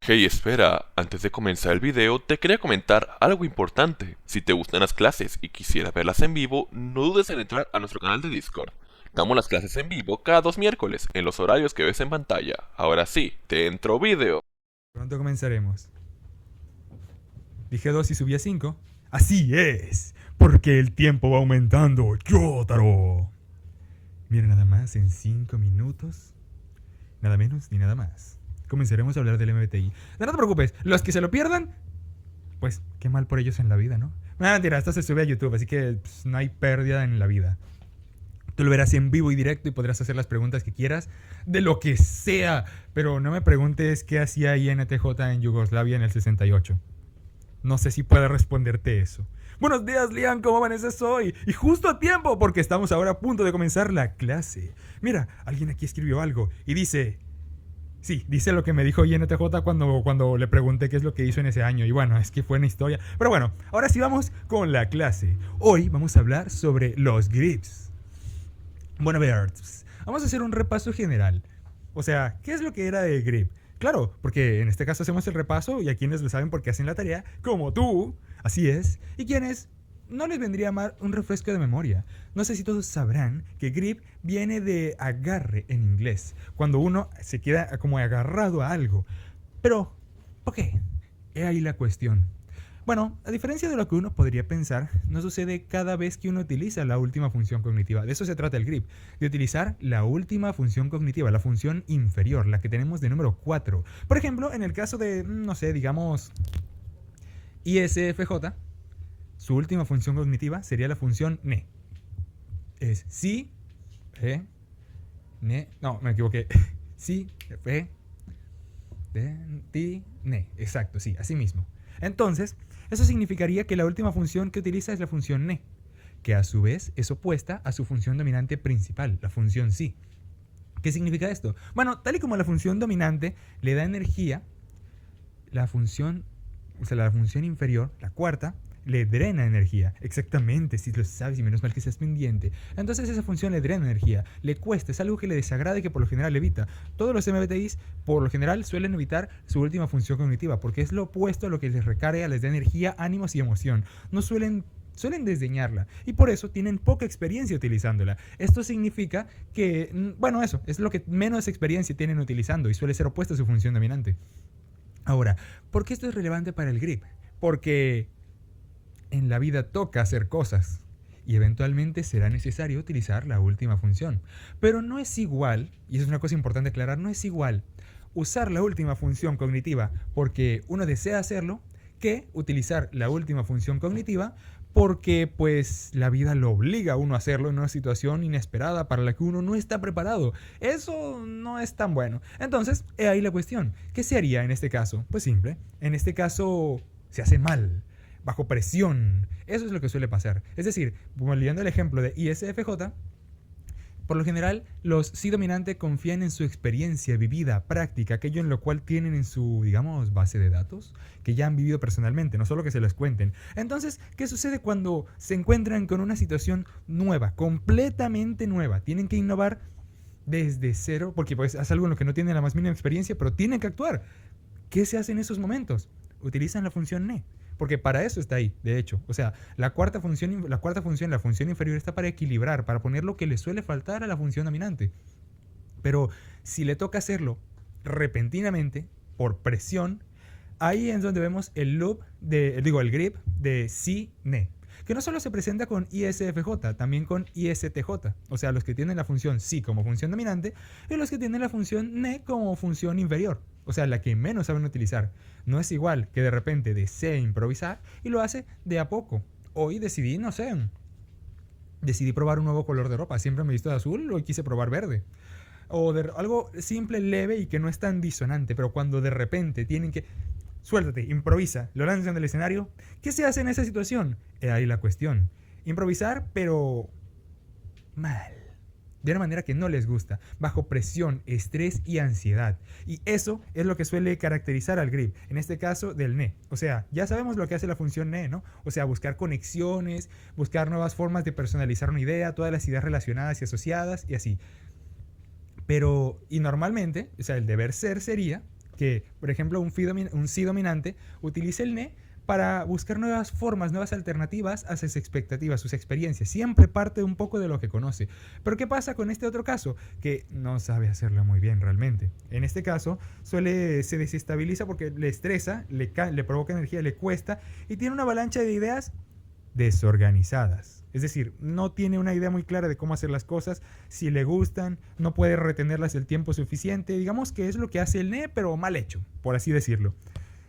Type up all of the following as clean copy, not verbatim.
Hey, espera, antes de comenzar el video te quería comentar algo importante. Si te gustan las clases y quisieras verlas en vivo, no dudes en entrar a nuestro canal de Discord. Damos las clases en vivo cada 2 miércoles, en los horarios que ves en pantalla. Ahora sí, te entro video. Pronto comenzaremos. Dije 2 y subí a 5. Así es, porque el tiempo va aumentando, Yotaro. Mira, nada más en 5 minutos, nada menos ni nada más, comenzaremos a hablar del MBTI. No te preocupes, los que se lo pierdan, pues qué mal por ellos en la vida, ¿no? Mentira, esto se sube a YouTube, así que no hay pérdida en la vida. Tú lo verás en vivo y directo y podrás hacer las preguntas que quieras, de lo que sea. Pero no me preguntes qué hacía INTJ en Yugoslavia en el 68. No sé si pueda responderte eso. Buenos días, Lian, ¿cómo amaneces hoy? Y justo a tiempo, porque estamos ahora a punto de comenzar la clase. Mira, alguien aquí escribió algo y dice... Sí, dice lo que me dijo INTJ cuando le pregunté qué es lo que hizo en ese año. Y bueno, es que fue una historia. Pero bueno, ahora sí vamos con la clase. Hoy vamos a hablar sobre los grips. Bueno, a ver, vamos a hacer un repaso general. O sea, ¿qué es lo que era el grip? Claro, porque en este caso hacemos el repaso y a quienes lo saben porque hacen la tarea, como tú, así es, y quienes no les vendría mal un refresco de memoria. No sé si todos sabrán que grip viene de agarre en inglés, cuando uno se queda como agarrado a algo. Pero, ¿por qué? He ahí la cuestión. Bueno, a diferencia de lo que uno podría pensar, no sucede cada vez que uno utiliza la última función cognitiva. De eso se trata el grip, de utilizar la última función cognitiva, la función inferior, la que tenemos de número 4. Por ejemplo, en el caso de, no sé, digamos, ISFJ, su última función cognitiva sería la función NE. Es sí, ne, no, me equivoqué. Sí, ti, ne. Exacto, sí, así mismo. Entonces, eso significaría que la última función que utiliza es la función ne, que a su vez es opuesta a su función dominante principal, la función sí. ¿Qué significa esto? Bueno, tal y como la función dominante le da energía, la función inferior, la cuarta, le drena energía. Exactamente, si lo sabes y menos mal que seas pendiente. Entonces esa función le drena energía, le cuesta, es algo que le desagrada y que por lo general evita. Todos los MBTIs por lo general suelen evitar su última función cognitiva porque es lo opuesto a lo que les recarga, les da energía, ánimos y emoción. No suelen desdeñarla y por eso tienen poca experiencia utilizándola. Esto significa que, bueno, eso es lo que menos experiencia tienen utilizando y suele ser opuesto a su función dominante. Ahora, ¿por qué esto es relevante para el grip? Porque en la vida toca hacer cosas y eventualmente será necesario utilizar la última función. Pero no es igual, y eso es una cosa importante aclarar, no es igual usar la última función cognitiva porque uno desea hacerlo que utilizar la última función cognitiva porque pues la vida lo obliga a uno a hacerlo en una situación inesperada para la que uno no está preparado. Eso no es tan bueno. Entonces, he ahí la cuestión. ¿Qué se haría en este caso? Pues simple. En este caso, se hace mal, bajo presión. Eso es lo que suele pasar. Es decir, volviendo al ejemplo de ISFJ, por lo general, los sí dominantes confían en su experiencia vivida, práctica, aquello en lo cual tienen en su, digamos, base de datos, que ya han vivido personalmente, no solo que se les cuenten. Entonces, ¿qué sucede cuando se encuentran con una situación nueva, completamente nueva? Tienen que innovar desde cero, porque pues es algo en lo que no tienen la más mínima experiencia, pero tienen que actuar. ¿Qué se hace en esos momentos? Utilizan la función NE. Porque para eso está ahí, de hecho. O sea, la función, la función inferior está para equilibrar, para poner lo que le suele faltar a la función dominante. Pero si le toca hacerlo repentinamente, por presión, ahí es donde vemos el loop el grip de sí-ne. Que no solo se presenta con ISFJ, también con ISTJ. O sea, los que tienen la función sí como función dominante y los que tienen la función ne como función inferior. O sea, la que menos saben utilizar. No es igual que de repente desee improvisar y lo hace de a poco. Hoy decidí, no sé, decidí probar un nuevo color de ropa. Siempre me he visto de azul, hoy quise probar verde. O de algo simple, leve y que no es tan disonante, pero cuando de repente tienen que... Suéltate, improvisa, lo lanzan del escenario. ¿Qué se hace en esa situación? He ahí la cuestión. Improvisar, pero mal. De una manera que no les gusta, bajo presión, estrés y ansiedad. Y eso es lo que suele caracterizar al grip, en este caso del NE. O sea, ya sabemos lo que hace la función NE, ¿no? O sea, buscar conexiones, buscar nuevas formas de personalizar una idea, todas las ideas relacionadas y asociadas y así. Pero, y normalmente, o sea, el deber ser sería que, por ejemplo, un sí dominante utiliza el ne para buscar nuevas formas, nuevas alternativas a sus expectativas, sus experiencias. Siempre parte un poco de lo que conoce. Pero ¿qué pasa con este otro caso? Que no sabe hacerlo muy bien realmente. En este caso, se desestabiliza porque le estresa, le provoca energía, le cuesta y tiene una avalancha de ideas desorganizadas. Es decir, no tiene una idea muy clara de cómo hacer las cosas, si le gustan, no puede retenerlas el tiempo suficiente. Digamos que es lo que hace el NE, pero mal hecho, por así decirlo.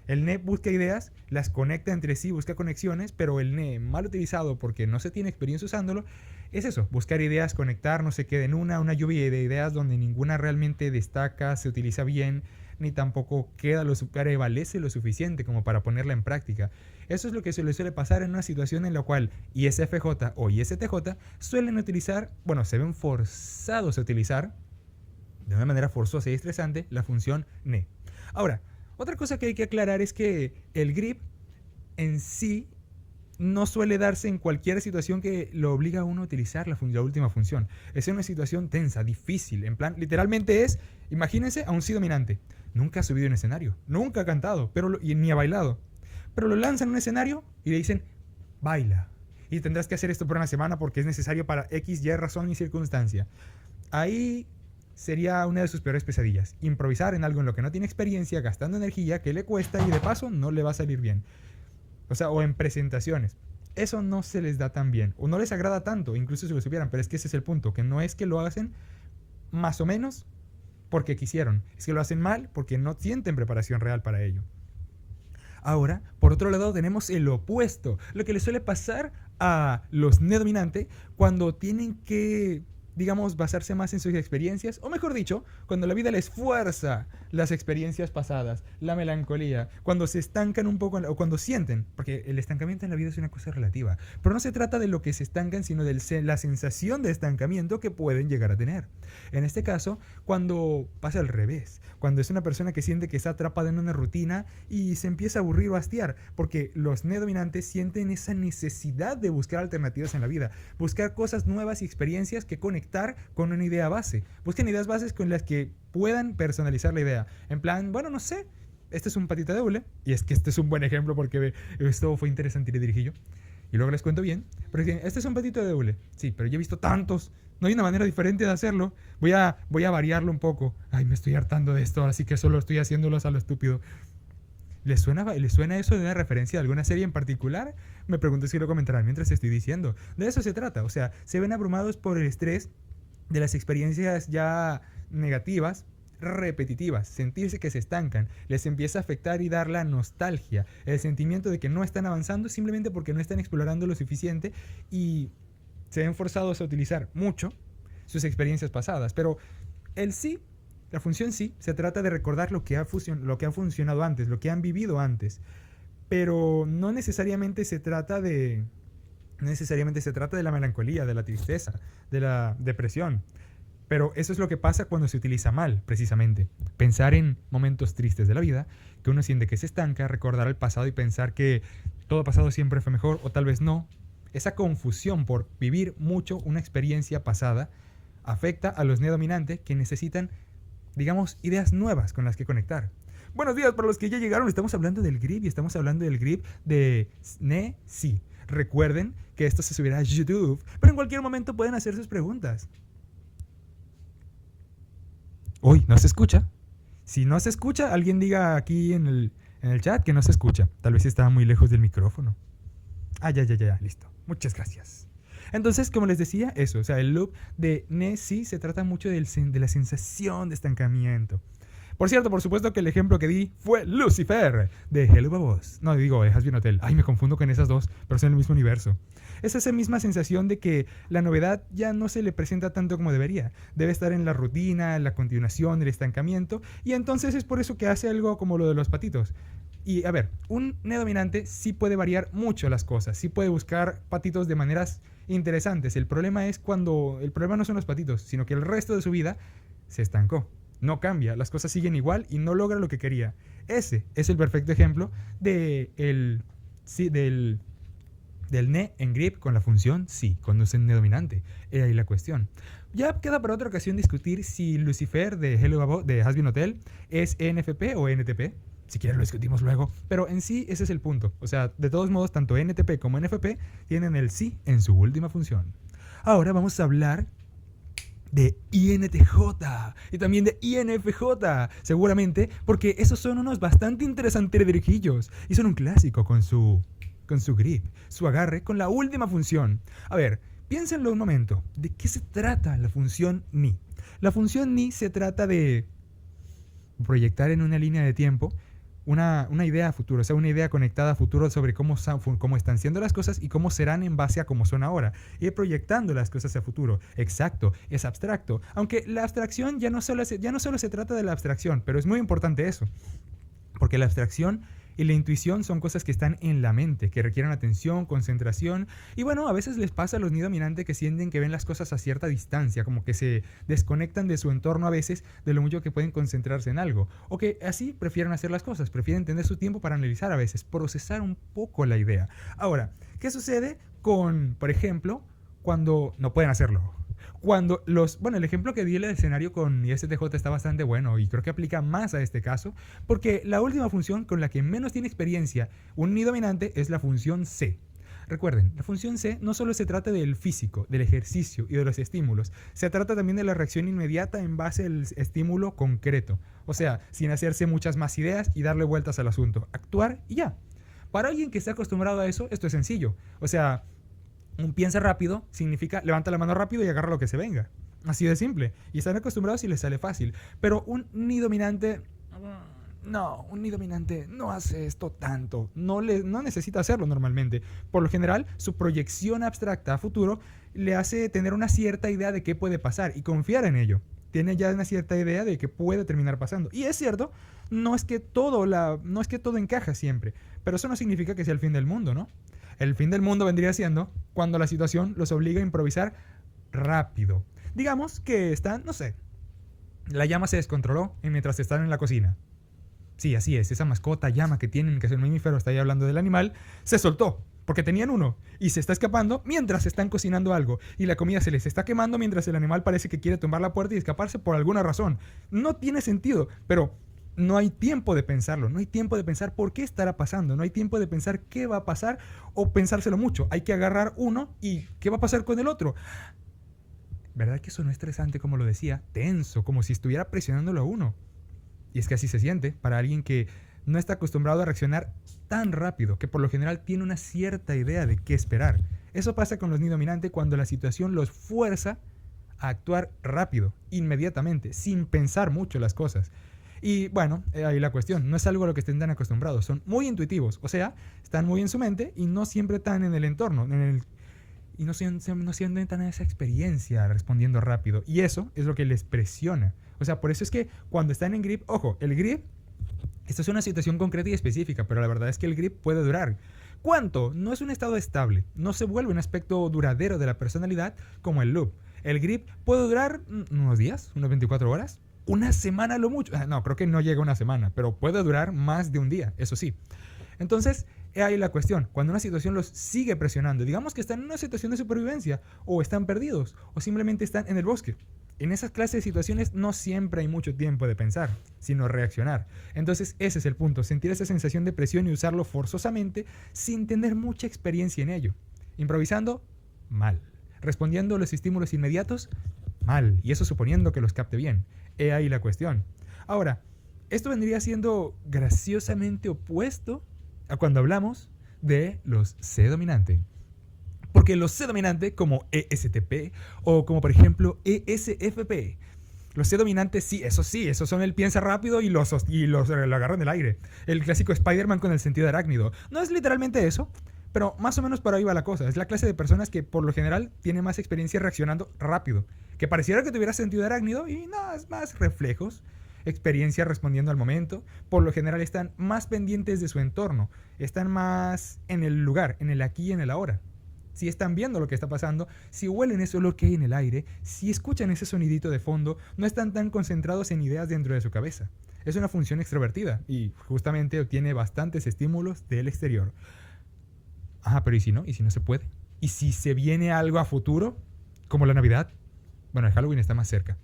El NE busca ideas, las conecta entre sí, busca conexiones, pero el NE mal utilizado porque no se tiene experiencia usándolo, es eso, buscar ideas, conectar, no se quede en una lluvia de ideas donde ninguna realmente destaca, se utiliza bien, ni tampoco prevalece lo suficiente como para ponerla en práctica. Eso es lo que se le suele pasar en una situación en la cual ISFJ o ISTJ suelen utilizar, bueno, se ven forzados a utilizar, de una manera forzosa y estresante, la función NE. Ahora, otra cosa que hay que aclarar es que el grip en sí no suele darse en cualquier situación que lo obliga a uno a utilizar la última función. Es una situación tensa, difícil. En plan, literalmente es, imagínense a un sí dominante. Nunca ha subido en escenario, nunca ha cantado, ni ha bailado. Pero lo lanzan en un escenario y le dicen, baila. Y tendrás que hacer esto por una semana porque es necesario para X, Y razón y circunstancia. Ahí sería una de sus peores pesadillas. Improvisar en algo en lo que no tiene experiencia, gastando energía, que le cuesta y de paso no le va a salir bien. O en presentaciones. Eso no se les da tan bien. O no les agrada tanto, incluso si lo supieran. Pero es que ese es el punto. Que no es que lo hacen más o menos porque quisieron. Es que lo hacen mal porque no sienten preparación real para ello. Ahora, por otro lado, tenemos el opuesto. Lo que les suele pasar a los NE dominante cuando tienen que, digamos, basarse más en sus experiencias, o mejor dicho, cuando la vida les fuerza las experiencias pasadas, la melancolía, cuando se estancan un poco, o cuando sienten, porque el estancamiento en la vida es una cosa relativa, pero no se trata de lo que se estancan, sino de la sensación de estancamiento que pueden llegar a tener. En este caso, cuando pasa al revés, cuando es una persona que siente que está atrapada en una rutina y se empieza a aburrir o hastiar, porque los NE dominantes sienten esa necesidad de buscar alternativas en la vida, buscar cosas nuevas y experiencias que conectar con una idea base. Busquen ideas bases con las que puedan personalizar la idea. En plan, bueno, no sé, este es un patita de hule, y es que este es un buen ejemplo porque esto fue interesante y le dirigí yo. Y luego les cuento bien, pero este es un patito de hule. Sí, pero yo he visto tantos. No hay una manera diferente de hacerlo. Voy a variarlo un poco. Ay, me estoy hartando de esto, así que solo estoy haciéndolos a lo estúpido. ¿Les suena eso de una referencia a alguna serie en particular? Me pregunto si lo comentarán mientras estoy diciendo. De eso se trata, o sea, se ven abrumados por el estrés de las experiencias ya negativas, repetitivas, sentirse que se estancan, les empieza a afectar y dar la nostalgia, el sentimiento de que no están avanzando simplemente porque no están explorando lo suficiente y se ven forzados a utilizar mucho sus experiencias pasadas. Pero el sí, la función sí, se trata de recordar lo que ha funcionado antes, lo que han vivido antes, pero no necesariamente se trata de la melancolía, de la tristeza, de la depresión. Pero eso es lo que pasa cuando se utiliza mal, precisamente. Pensar en momentos tristes de la vida, que uno siente que se estanca, recordar el pasado y pensar que todo pasado siempre fue mejor, o tal vez no. Esa confusión por vivir mucho una experiencia pasada afecta a los NE dominantes que necesitan, digamos, ideas nuevas con las que conectar. Buenos días para los que ya llegaron. Estamos hablando del grip y estamos hablando del grip de NE sí. Recuerden que esto se subirá a YouTube, pero en cualquier momento pueden hacer sus preguntas. Uy, ¿no se escucha? Si no se escucha, alguien diga aquí en el chat que no se escucha. Tal vez estaba muy lejos del micrófono. Ya, listo. Muchas gracias. Entonces, como les decía, eso, o sea, el loop de NE sí se trata mucho de la sensación de estancamiento. Por cierto, por supuesto que el ejemplo que di fue Lucifer, de Hello Babos. No, digo, Hazbin Hotel. Ay, me confundo con esas dos, pero son el mismo universo. Es esa misma sensación de que la novedad ya no se le presenta tanto como debería. Debe estar en la rutina, la continuación, el estancamiento. Y entonces es por eso que hace algo como lo de los patitos. Y a ver, un NE dominante sí puede variar mucho las cosas. Sí puede buscar patitos de maneras interesantes. El problema no son los patitos, sino que el resto de su vida se estancó. No cambia, las cosas siguen igual y no logra lo que quería. Ese es el perfecto ejemplo del NE en grip con la función sí, cuando es el NE dominante. Ahí la cuestión. Ya queda para otra ocasión discutir si Lucifer de Hello Abo de Hazbin Hotel es ENFP o NTP. Si quieren lo discutimos luego. Pero en sí ese es el punto. O sea, de todos modos, tanto NTP como NFP tienen el sí en su última función. Ahora vamos a hablar de INTJ y también de INFJ, seguramente, porque esos son unos bastante interesantes dirigillos y son un clásico con su grip, su agarre con la última función. A ver, piénsenlo un momento. ¿De qué se trata la función ni? La función ni se trata de proyectar en una línea de tiempo una idea a futuro, o sea, una idea conectada a futuro sobre cómo están siendo las cosas y cómo serán en base a cómo son ahora. Ir proyectando las cosas a futuro. Exacto, es abstracto. Aunque la abstracción ya no solo se trata de la abstracción, pero es muy importante eso. Porque la abstracción y la intuición son cosas que están en la mente, que requieren atención, concentración. Y bueno, a veces les pasa a los ni dominantes que sienten que ven las cosas a cierta distancia, como que se desconectan de su entorno a veces de lo mucho que pueden concentrarse en algo. O que así prefieren hacer las cosas, prefieren tener su tiempo para analizar a veces, procesar un poco la idea. Ahora, ¿qué sucede con, por ejemplo, cuando no pueden hacerlo? Cuando el ejemplo que di en el escenario con ISTJ está bastante bueno y creo que aplica más a este caso, porque la última función con la que menos tiene experiencia un ni dominante es la función C. Recuerden, la función C no solo se trata del físico, del ejercicio y de los estímulos, se trata también de la reacción inmediata en base al estímulo concreto, o sea, sin hacerse muchas más ideas y darle vueltas al asunto, actuar y ya. Para alguien que está acostumbrado a eso, esto es sencillo, o sea, un piensa rápido significa levanta la mano rápido y agarra lo que se venga. Así de simple. Y están acostumbrados y les sale fácil. Pero un ni dominante... No, un ni dominante no hace esto tanto. No necesita hacerlo normalmente. Por lo general, su proyección abstracta a futuro le hace tener una cierta idea de qué puede pasar y confiar en ello. Tiene ya una cierta idea de que puede terminar pasando. Y es cierto, no es que todo encaja siempre. Pero eso no significa que sea el fin del mundo, ¿no? El fin del mundo vendría siendo cuando la situación los obliga a improvisar rápido. Digamos que están, no sé, la llama se descontroló mientras están en la cocina. Sí, así es, esa mascota llama que tienen, que es el mamífero, está ahí hablando del animal, se soltó, porque tenían uno, y se está escapando mientras están cocinando algo, y la comida se les está quemando mientras el animal parece que quiere tumbar la puerta y escaparse por alguna razón. No tiene sentido, pero... no hay tiempo de pensarlo, no hay tiempo de pensar por qué estará pasando, no hay tiempo de pensar qué va a pasar o pensárselo mucho. Hay que agarrar uno y qué va a pasar con el otro. ¿Verdad que sonó estresante como lo decía? Tenso, como si estuviera presionándolo a uno. Y es que así se siente para alguien que no está acostumbrado a reaccionar tan rápido, que por lo general tiene una cierta idea de qué esperar. Eso pasa con los ni dominantes cuando la situación los fuerza a actuar rápido, inmediatamente, sin pensar mucho las cosas. Y bueno, ahí la cuestión, no es algo a lo que estén tan acostumbrados, son muy intuitivos, o sea, están muy en su mente y no siempre tan en el entorno, y no sienten tan esa experiencia respondiendo rápido, y eso es lo que les presiona. O sea, por eso es que cuando están en grip, ojo, el grip, esto es una situación concreta y específica, pero la verdad es que el grip puede durar. ¿Cuánto? No es un estado estable, no se vuelve un aspecto duradero de la personalidad como el loop. El grip puede durar unos días, unas 24 horas, una semana lo mucho. No, creo que no llega a una semana, pero puede durar más de un día, eso sí. Entonces, ahí la cuestión. Cuando una situación los sigue presionando, digamos que están en una situación de supervivencia, o están perdidos, o simplemente están en el bosque. En esas clases de situaciones no siempre hay mucho tiempo de pensar, sino reaccionar. Entonces, ese es el punto, sentir esa sensación de presión y usarlo forzosamente sin tener mucha experiencia en ello. Improvisando, mal. Respondiendo a los estímulos inmediatos, mal. Y eso suponiendo que los capte bien. He ahí la cuestión. Ahora, esto vendría siendo graciosamente opuesto a cuando hablamos de los C dominante. Porque los C dominante, como ESTP o como por ejemplo ESFP, los C dominantes sí, esos son el piensa rápido y lo agarran del aire. El clásico Spider-Man con el sentido arácnido. No es literalmente eso, pero más o menos por ahí va la cosa. Es la clase de personas que por lo general tiene más experiencia reaccionando rápido. Que pareciera que tuviera sentido arácnido y no, es más reflejos, experiencia respondiendo al momento. Por lo general están más pendientes de su entorno, están más en el lugar, en el aquí y en el ahora. Si están viendo lo que está pasando, si huelen ese olor que hay en el aire, si escuchan ese sonidito de fondo, no están tan concentrados en ideas dentro de su cabeza. Es una función extrovertida y justamente obtiene bastantes estímulos del exterior. Pero ¿y si no? ¿Y si no se puede? ¿Y si se viene algo a futuro? Como la Navidad. Bueno, el Halloween está más cerca.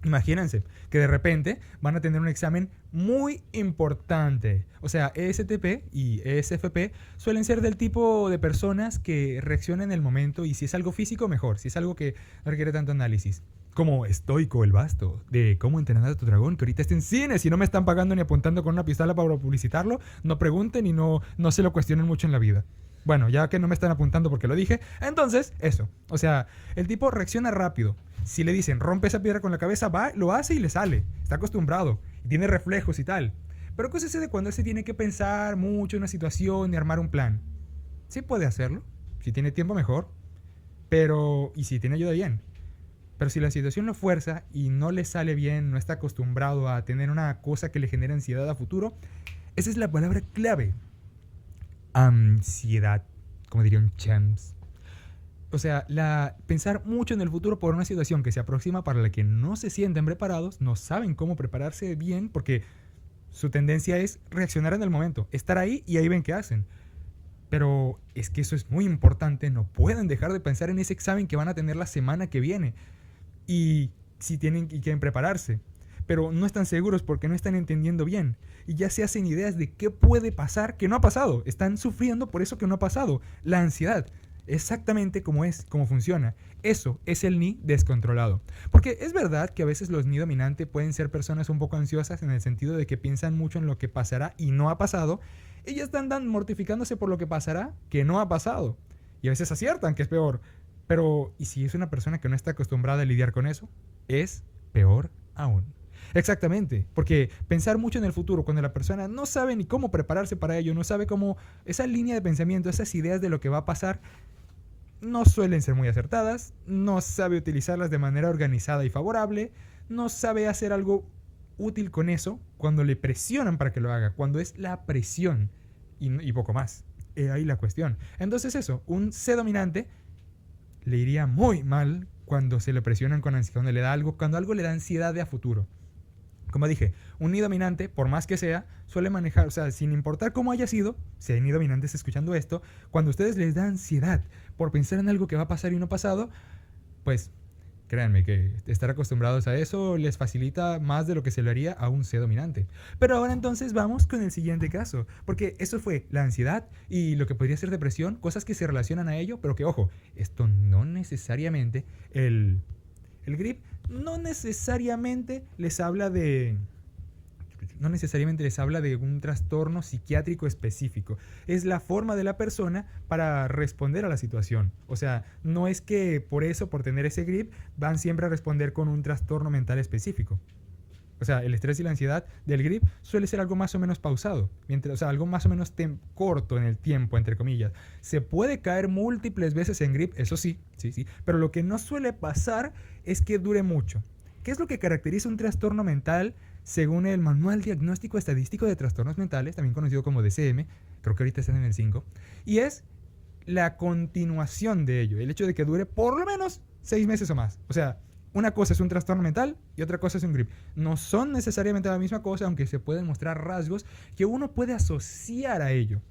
Imagínense que de repente van a tener un examen muy importante. O sea, ESTP y ESFP suelen ser del tipo de personas que reaccionan en el momento y si es algo físico, mejor. Si es algo que no requiere tanto análisis. Como Estoico el Basto, de Cómo entrenar a tu dragón, que ahorita está en cines y no me están pagando ni apuntando con una pistola para publicitarlo. No pregunten y no se lo cuestionen mucho en la vida. Bueno, ya que no me están apuntando porque lo dije, entonces, eso. O sea, el tipo reacciona rápido. Si le dicen, rompe esa piedra con la cabeza, va, lo hace y le sale. Está acostumbrado. Y tiene reflejos y tal. Pero ¿qué sucede cuando él se tiene que pensar mucho en una situación y armar un plan? Sí puede hacerlo. Si tiene tiempo, mejor. Pero, y si tiene ayuda, bien. Pero si la situación lo fuerza y no le sale bien, no está acostumbrado a tener una cosa que le genere ansiedad a futuro, esa es la palabra clave. Ansiedad, como diría un champs. O sea, pensar mucho en el futuro por una situación que se aproxima para la que no se sienten preparados, no saben cómo prepararse bien porque su tendencia es reaccionar en el momento, estar ahí y ahí ven qué hacen. Pero es que eso es muy importante, no pueden dejar de pensar en ese examen que van a tener la semana que viene. Y si tienen y quieren prepararse, pero no están seguros porque no están entendiendo bien. Y ya se hacen ideas de qué puede pasar que no ha pasado. Están sufriendo por eso que no ha pasado. La ansiedad. Exactamente cómo funciona. Eso es el ni descontrolado. Porque es verdad que a veces los ni dominante pueden ser personas un poco ansiosas en el sentido de que piensan mucho en lo que pasará y no ha pasado. Y ya están mortificándose por lo que pasará que no ha pasado. Y a veces aciertan, que es peor. Pero, ¿y si es una persona que no está acostumbrada a lidiar con eso? Es peor aún. Exactamente, porque pensar mucho en el futuro cuando la persona no sabe ni cómo prepararse para ello, no sabe cómo esa línea de pensamiento, esas ideas de lo que va a pasar, no suelen ser muy acertadas, no sabe utilizarlas de manera organizada y favorable, no sabe hacer algo útil con eso cuando le presionan para que lo haga, cuando es la presión y poco más. Ahí la cuestión. Entonces eso, un C dominante le iría muy mal cuando se le presionan con ansiedad, cuando le da algo, cuando algo le da ansiedad de a futuro. Como dije, un ni dominante, por más que sea, suele manejar, o sea, sin importar cómo haya sido, si hay ni dominantes escuchando esto, cuando a ustedes les da ansiedad por pensar en algo que va a pasar y no ha pasado, pues créanme que estar acostumbrados a eso les facilita más de lo que se lo haría a un C dominante. Pero ahora entonces vamos con el siguiente caso, porque eso fue la ansiedad y lo que podría ser depresión, cosas que se relacionan a ello, pero que ojo, esto no necesariamente el grip no necesariamente les habla de un trastorno psiquiátrico específico. Es la forma de la persona para responder a la situación. O sea, no es que por eso, por tener ese grip, van siempre a responder con un trastorno mental específico. O sea, el estrés y la ansiedad del grip suele ser algo más o menos pausado, o sea, algo más o menos corto en el tiempo, entre comillas. Se puede caer múltiples veces en grip, eso sí, pero lo que no suele pasar es que dure mucho. ¿Qué es lo que caracteriza un trastorno mental según el Manual Diagnóstico Estadístico de Trastornos Mentales, también conocido como DCM, creo que ahorita están en el 5, y es la continuación de ello, el hecho de que dure por lo menos 6 meses o más. O sea, una cosa es un trastorno mental y otra cosa es un grip. No son necesariamente la misma cosa, aunque se pueden mostrar rasgos que uno puede asociar a ello.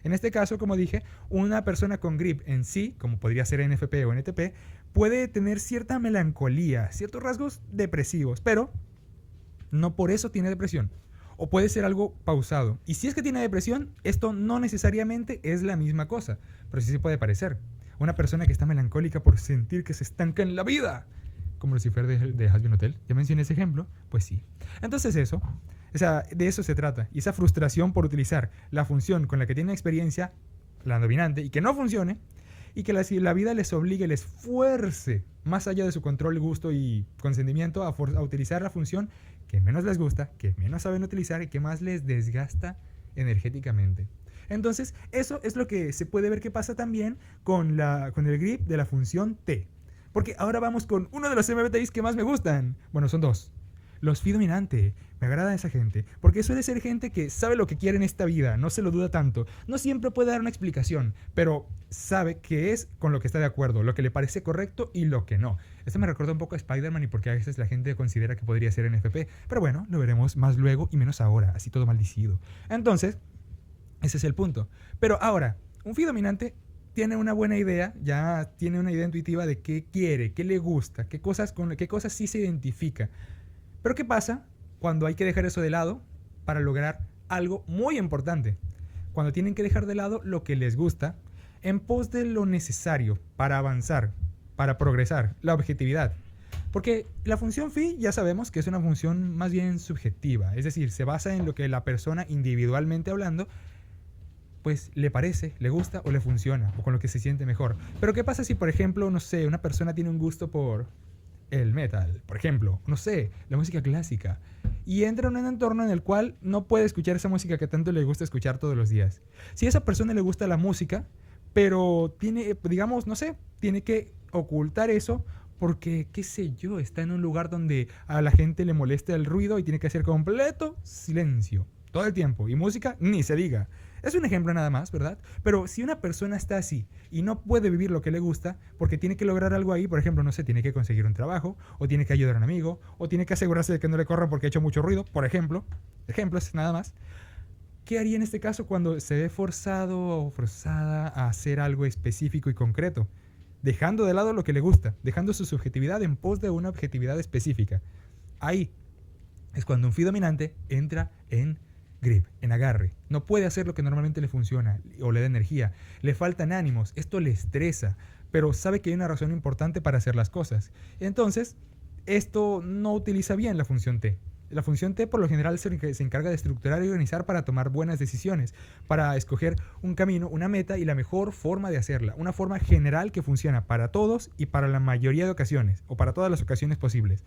En este caso, como dije, una persona con grip en sí, como podría ser NFP o NTP, puede tener cierta melancolía, ciertos rasgos depresivos, pero no por eso tiene depresión. O puede ser algo pausado. Y si es que tiene depresión, esto no necesariamente es la misma cosa, pero sí se puede parecer. Una persona que está melancólica por sentir que se estanca en la vida, como Lucifer de Hazbin Hotel, ya mencioné ese ejemplo, pues sí. Entonces eso, o sea, de eso se trata. Y esa frustración por utilizar la función con la que tiene experiencia, la dominante, y que no funcione, y que la vida les obligue, les fuerce, más allá de su control, gusto y consentimiento, a utilizar la función que menos les gusta, que menos saben utilizar y que más les desgasta energéticamente. Entonces, eso es lo que se puede ver que pasa también con el grip de la función T. Porque ahora vamos con uno de los MBTIs que más me gustan. Bueno, son dos. Los Phi dominante. Me agrada esa gente. Porque suele ser gente que sabe lo que quiere en esta vida. No se lo duda tanto. No siempre puede dar una explicación. Pero sabe qué es con lo que está de acuerdo. Lo que le parece correcto y lo que no. Esto me recuerda un poco a Spider-Man y porque a veces la gente considera que podría ser NFP. Pero bueno, lo veremos más luego y menos ahora. Así todo maldicido. Entonces, ese es el punto. Pero ahora, un Phi dominante tiene una buena idea, ya tiene una idea intuitiva de qué quiere, qué le gusta, con qué cosas sí se identifica. Pero ¿qué pasa cuando hay que dejar eso de lado para lograr algo muy importante? Cuando tienen que dejar de lado lo que les gusta en pos de lo necesario para avanzar, para progresar, la objetividad. Porque la función phi ya sabemos que es una función más bien subjetiva, es decir, se basa en lo que la persona individualmente hablando pues le parece, le gusta o le funciona, o con lo que se siente mejor. Pero ¿qué pasa si, por ejemplo, no sé, una persona tiene un gusto por el metal, por ejemplo, no sé, la música clásica, y entra en un entorno en el cual no puede escuchar esa música que tanto le gusta escuchar todos los días? Si a esa persona le gusta la música, pero tiene, digamos, no sé, tiene que ocultar eso porque, qué sé yo, está en un lugar donde a la gente le molesta el ruido y tiene que hacer completo silencio todo el tiempo, y música ni se diga. Es un ejemplo nada más, ¿verdad? Pero si una persona está así y no puede vivir lo que le gusta porque tiene que lograr algo ahí, por ejemplo, no sé, tiene que conseguir un trabajo, o tiene que ayudar a un amigo, o tiene que asegurarse de que no le corran porque ha hecho mucho ruido, por ejemplo, ejemplos nada más, ¿qué haría en este caso cuando se ve forzado o forzada a hacer algo específico y concreto? Dejando de lado lo que le gusta, dejando su subjetividad en pos de una objetividad específica. Ahí es cuando un phi dominante entra en grip, en agarre. No puede hacer lo que normalmente le funciona o le da energía. Le faltan ánimos, esto le estresa, pero sabe que hay una razón importante para hacer las cosas. Entonces, esto no utiliza bien la función T. La función T por lo general se encarga de estructurar y organizar para tomar buenas decisiones, para escoger un camino, una meta y la mejor forma de hacerla. Una forma general que funciona para todos y para la mayoría de ocasiones, o para todas las ocasiones posibles.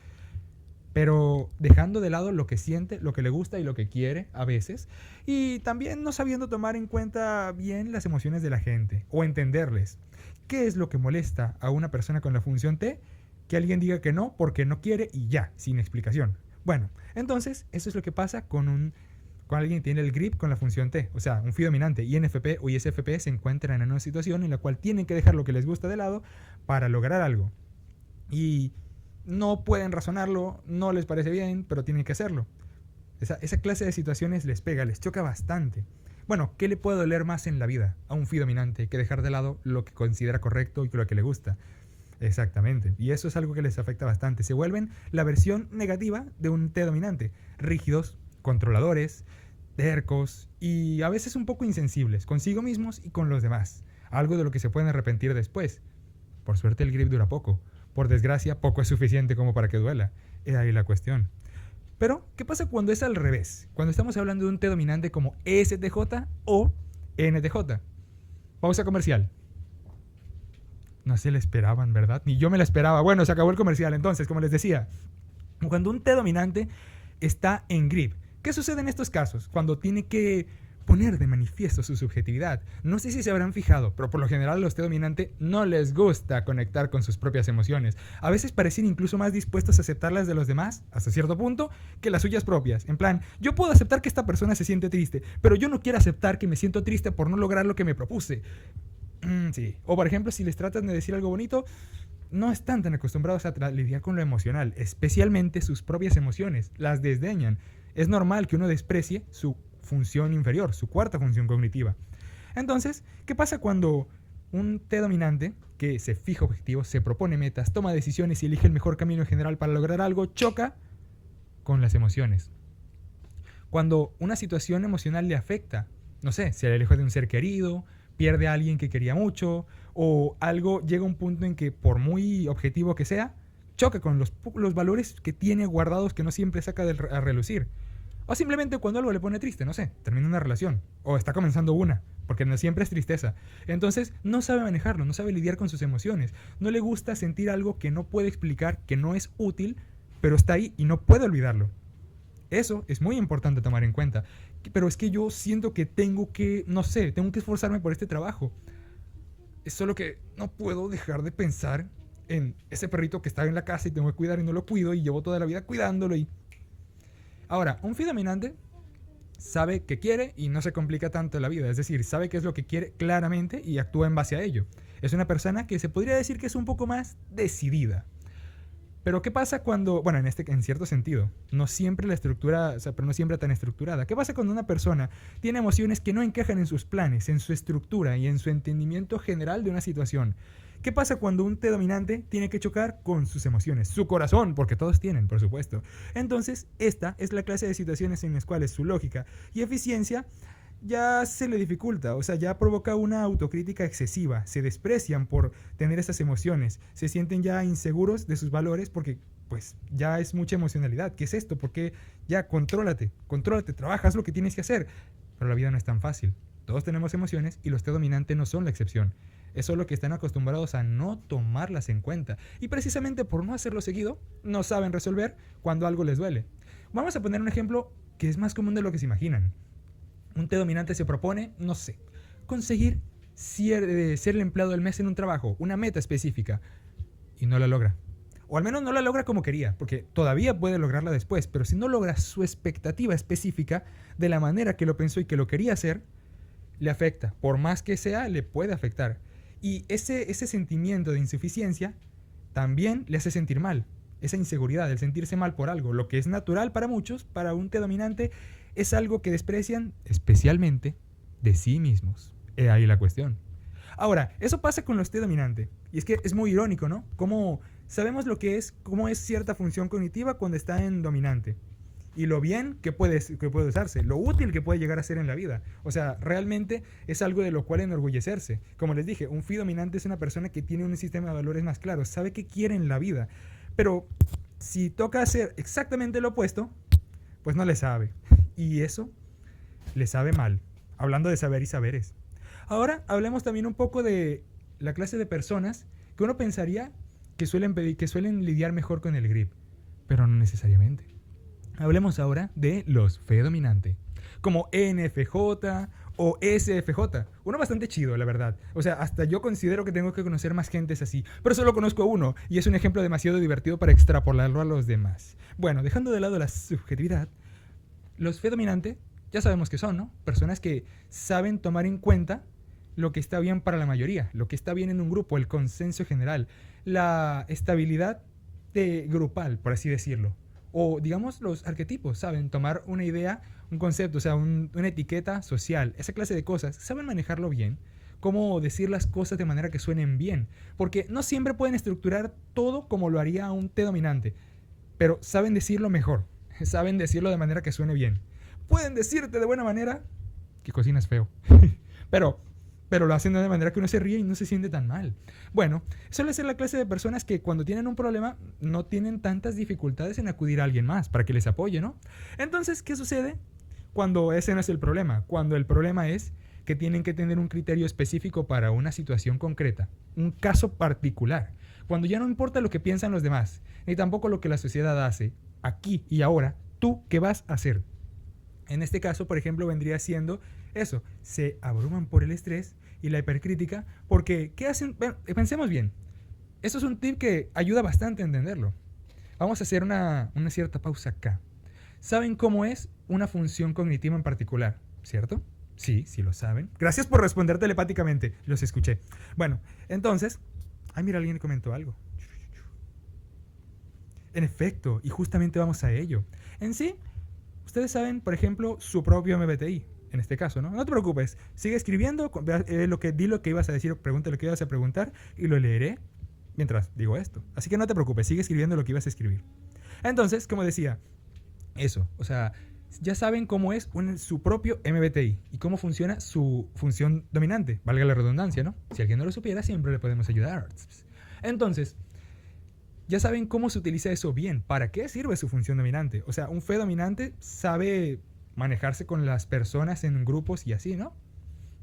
Pero dejando de lado lo que siente, lo que le gusta y lo que quiere a veces, y también no sabiendo tomar en cuenta bien las emociones de la gente o entenderles. ¿Qué es lo que molesta a una persona con la función T? Que alguien diga que no porque no quiere y ya, sin explicación. Bueno, entonces eso es lo que pasa con alguien que tiene el grip con la función T. O sea, un phi dominante, INFP o ISFP se encuentran en una situación en la cual tienen que dejar lo que les gusta de lado para lograr algo. Y no pueden razonarlo, no les parece bien, pero tienen que hacerlo. Esa clase de situaciones les pega, les choca bastante. Bueno, ¿qué le puede doler más en la vida a un phi dominante que dejar de lado lo que considera correcto y lo que le gusta? Exactamente, y eso es algo que les afecta bastante. Se vuelven la versión negativa de un T dominante. Rígidos, controladores, tercos y a veces un poco insensibles consigo mismos y con los demás. Algo de lo que se pueden arrepentir después. Por suerte el grip dura poco. Por desgracia, poco es suficiente como para que duela. Es ahí la cuestión. Pero, ¿qué pasa cuando es al revés? Cuando estamos hablando de un T dominante como STJ o NTJ. Pausa comercial. No se le esperaban, ¿verdad? Ni yo me la esperaba. Bueno, se acabó el comercial. Entonces, como les decía, cuando un T dominante está en grip, ¿qué sucede en estos casos? Cuando tiene que poner de manifiesto su subjetividad. No sé si se habrán fijado, pero por lo general a los T dominante no les gusta conectar con sus propias emociones. A veces parecen incluso más dispuestos a aceptar las de los demás, hasta cierto punto, que las suyas propias. En plan, yo puedo aceptar que esta persona se siente triste, pero yo no quiero aceptar que me siento triste por no lograr lo que me propuse. Sí. O por ejemplo, si les tratan de decir algo bonito, no están tan acostumbrados a lidiar con lo emocional, especialmente sus propias emociones. Las desdeñan. Es normal que uno desprecie su función inferior, su cuarta función cognitiva. Entonces, ¿qué pasa cuando un T dominante que se fija objetivos, se propone metas, toma decisiones y elige el mejor camino en general para lograr algo, choca con las emociones? Cuando una situación emocional le afecta, no sé, se alejó de un ser querido, pierde a alguien que quería mucho, o algo llega a un punto en que, por muy objetivo que sea, choca con los valores que tiene guardados que no siempre saca a relucir. O simplemente cuando algo le pone triste, no sé, termina una relación, o está comenzando una, porque no siempre es tristeza. Entonces no sabe manejarlo, no sabe lidiar con sus emociones, no le gusta sentir algo que no puede explicar, que no es útil, pero está ahí y no puede olvidarlo. Eso es muy importante tomar en cuenta. Pero es que yo siento que tengo que, no sé, tengo que esforzarme por este trabajo. Es solo que no puedo dejar de pensar en ese perrito que está en la casa y tengo que cuidar y no lo cuido y llevo toda la vida cuidándolo y... Ahora, un phi dominante sabe qué quiere y no se complica tanto la vida. Es decir, sabe qué es lo que quiere claramente y actúa en base a ello. Es una persona que se podría decir que es un poco más decidida. Pero ¿qué pasa cuando, bueno, en cierto sentido, no siempre la estructura, o sea, pero no siempre tan estructurada? ¿Qué pasa cuando una persona tiene emociones que no encajan en sus planes, en su estructura y en su entendimiento general de una situación? ¿Qué pasa cuando un T dominante tiene que chocar con sus emociones, su corazón, porque todos tienen, por supuesto? Entonces, esta es la clase de situaciones en las cuales su lógica y eficiencia ya se le dificulta, o sea, ya provoca una autocrítica excesiva, se desprecian por tener esas emociones, se sienten ya inseguros de sus valores porque pues ya es mucha emocionalidad. ¿Qué es esto? Porque ya contrólate, contrólate, trabajas lo que tienes que hacer. Pero la vida no es tan fácil. Todos tenemos emociones y los T dominantes no son la excepción. Es solo que están acostumbrados a no tomarlas en cuenta. Y precisamente por no hacerlo seguido, no saben resolver cuando algo les duele. Vamos a poner un ejemplo que es más común de lo que se imaginan. Un T dominante se propone, no sé, conseguir ser el empleado del mes en un trabajo, una meta específica, y no la logra. O al menos no la logra como quería, porque todavía puede lograrla después, pero si no logra su expectativa específica de la manera que lo pensó y que lo quería hacer, le afecta. Por más que sea, le puede afectar. Y ese sentimiento de insuficiencia también le hace sentir mal. Esa inseguridad, el sentirse mal por algo, lo que es natural para muchos, para un T dominante, es algo que desprecian especialmente de sí mismos. He ahí la cuestión. Ahora, eso pasa con los T dominante. Y es que es muy irónico, ¿no? Cómo sabemos cómo es cierta función cognitiva cuando está en dominante. Y lo bien que puede usarse, lo útil que puede llegar a ser en la vida. O sea, realmente es algo de lo cual enorgullecerse. Como les dije, un Phi dominante es una persona que tiene un sistema de valores más claro, sabe qué quiere en la vida. Pero si toca hacer exactamente lo opuesto, pues no le sabe. Y eso le sabe mal. Hablando de saber y saberes. Ahora hablemos también un poco de la clase de personas que uno pensaría que suelen lidiar mejor con el grip. Pero no necesariamente. Hablemos ahora de los Phi dominante, como NFJ o SFJ. Uno bastante chido, la verdad. O sea, hasta yo considero que tengo que conocer más gentes así. Pero solo conozco a uno y es un ejemplo demasiado divertido para extrapolarlo a los demás. Bueno, dejando de lado la subjetividad, los Phi dominante ya sabemos que son, ¿no? Personas que saben tomar en cuenta lo que está bien para la mayoría, lo que está bien en un grupo, el consenso general, la estabilidad grupal, por así decirlo. O digamos los arquetipos, saben tomar una idea, un concepto, o sea, una etiqueta social, esa clase de cosas, saben manejarlo bien, cómo decir las cosas de manera que suenen bien, porque no siempre pueden estructurar todo como lo haría un T dominante, pero saben decirlo mejor, saben decirlo de manera que suene bien. Pueden decirte de buena manera que cocinas feo, pero lo hacen de manera que uno se ríe y no se siente tan mal. Bueno, suele ser la clase de personas que cuando tienen un problema no tienen tantas dificultades en acudir a alguien más para que les apoye, ¿no? Entonces, ¿qué sucede cuando ese no es el problema? Cuando el problema es que tienen que tener un criterio específico para una situación concreta, un caso particular. Cuando ya no importa lo que piensan los demás, ni tampoco lo que la sociedad hace, aquí y ahora, ¿tú qué vas a hacer? En este caso, por ejemplo, vendría siendo eso, se abruman por el estrés y la hipercrítica, porque ¿qué hacen? Bueno, pensemos bien. Esto es un tip que ayuda bastante a entenderlo. Vamos a hacer una cierta pausa acá. ¿Saben cómo es una función cognitiva en particular? ¿Cierto? Sí, sí lo saben. Gracias por responder telepáticamente. Los escuché. Bueno, entonces... Ay, mira, alguien comentó algo. En efecto, y justamente vamos a ello. En sí, ustedes saben, por ejemplo, su propio MBTI. En este caso, ¿no? No te preocupes, sigue escribiendo, di lo que ibas a decir, pregunta lo que ibas a preguntar y lo leeré mientras digo esto. Así que no te preocupes, sigue escribiendo lo que ibas a escribir. Entonces, como decía, eso, o sea, ya saben cómo es su propio MBTI y cómo funciona su función dominante, valga la redundancia, ¿no? Si alguien no lo supiera, siempre le podemos ayudar. Entonces, ya saben cómo se utiliza eso bien, para qué sirve su función dominante. O sea, un Phi dominante sabe manejarse con las personas en grupos y así, ¿no?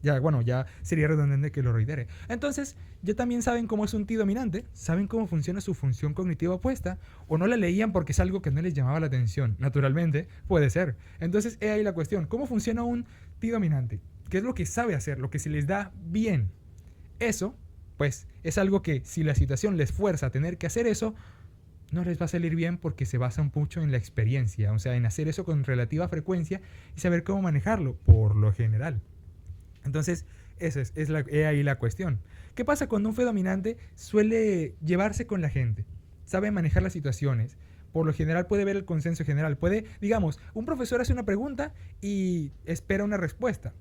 Ya, bueno, ya sería redundante que lo reitere. Entonces, ya también saben cómo es un T dominante, saben cómo funciona su función cognitiva opuesta, o no la leían porque es algo que no les llamaba la atención. Naturalmente, puede ser. Entonces, he ahí la cuestión. ¿Cómo funciona un T dominante? ¿Qué es lo que sabe hacer? Lo que se les da bien. Eso, pues, es algo que si la situación les fuerza a tener que hacer eso, no les va a salir bien porque se basa mucho en la experiencia, o sea, en hacer eso con relativa frecuencia y saber cómo manejarlo, por lo general. Entonces, esa es ahí la cuestión. ¿Qué pasa cuando un Phi dominante suele llevarse con la gente? sabe manejar las situaciones. Por lo general puede ver el consenso general. Puede, digamos, un profesor hace una pregunta y espera una respuesta.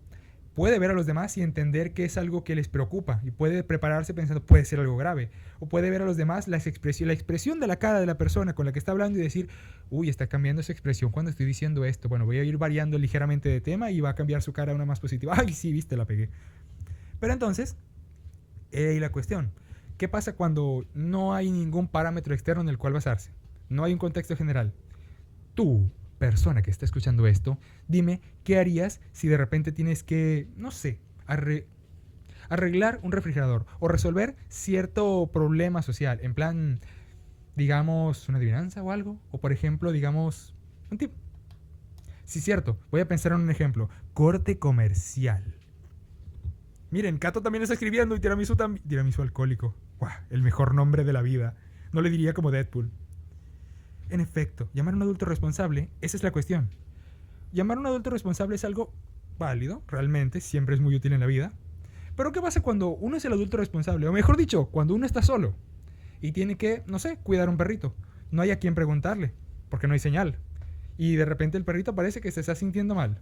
Puede ver a los demás y entender que es algo que les preocupa y puede prepararse pensando puede ser algo grave. O puede ver a los demás la expresión de la cara de la persona con la que está hablando y decir, uy, está cambiando su expresión cuando estoy diciendo esto. Bueno, voy a ir variando ligeramente de tema y va a cambiar su cara a una más positiva. Ay, sí, viste, la pegué. Pero entonces, ahí la cuestión. ¿Qué pasa cuando no hay ningún parámetro externo en el cual basarse? No hay un contexto general. Tú, persona que está escuchando esto, dime qué harías si de repente tienes que, no sé, arreglar un refrigerador o resolver cierto problema social, en plan, digamos, una adivinanza o algo, o por ejemplo, digamos, un tip. Sí, cierto, voy a pensar en un ejemplo, corte comercial. Miren, Cato también está escribiendo y Tiramisú también. Tiramisú alcohólico. ¡Guau! El mejor nombre de la vida. No le diría como Deadpool. En efecto, llamar a un adulto responsable, esa es la cuestión. Llamar a un adulto responsable es algo válido, realmente, siempre es muy útil en la vida. Pero ¿qué pasa cuando uno es el adulto responsable? O mejor dicho, cuando uno está solo y tiene que, no sé, cuidar a un perrito. No hay a quien preguntarle, porque no hay señal. Y de repente el perrito parece que se está sintiendo mal.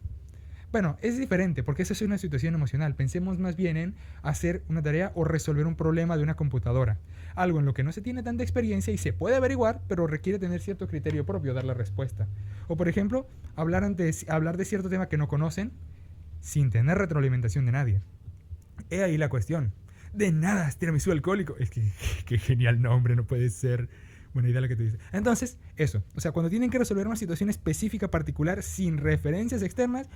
Bueno, es diferente porque esa es una situación emocional. Pensemos más bien en hacer una tarea o resolver un problema de una computadora. Algo en lo que no se tiene tanta experiencia y se puede averiguar, pero requiere tener cierto criterio propio dar la respuesta. O por ejemplo, hablar de cierto tema que no conocen sin tener retroalimentación de nadie. He ahí la cuestión. De nada, tiramisú alcohólico. Es que qué genial nombre, no puede ser. Buena idea la que tú dices. Entonces, eso. O sea, cuando tienen que resolver una situación específica particular sin referencias externas,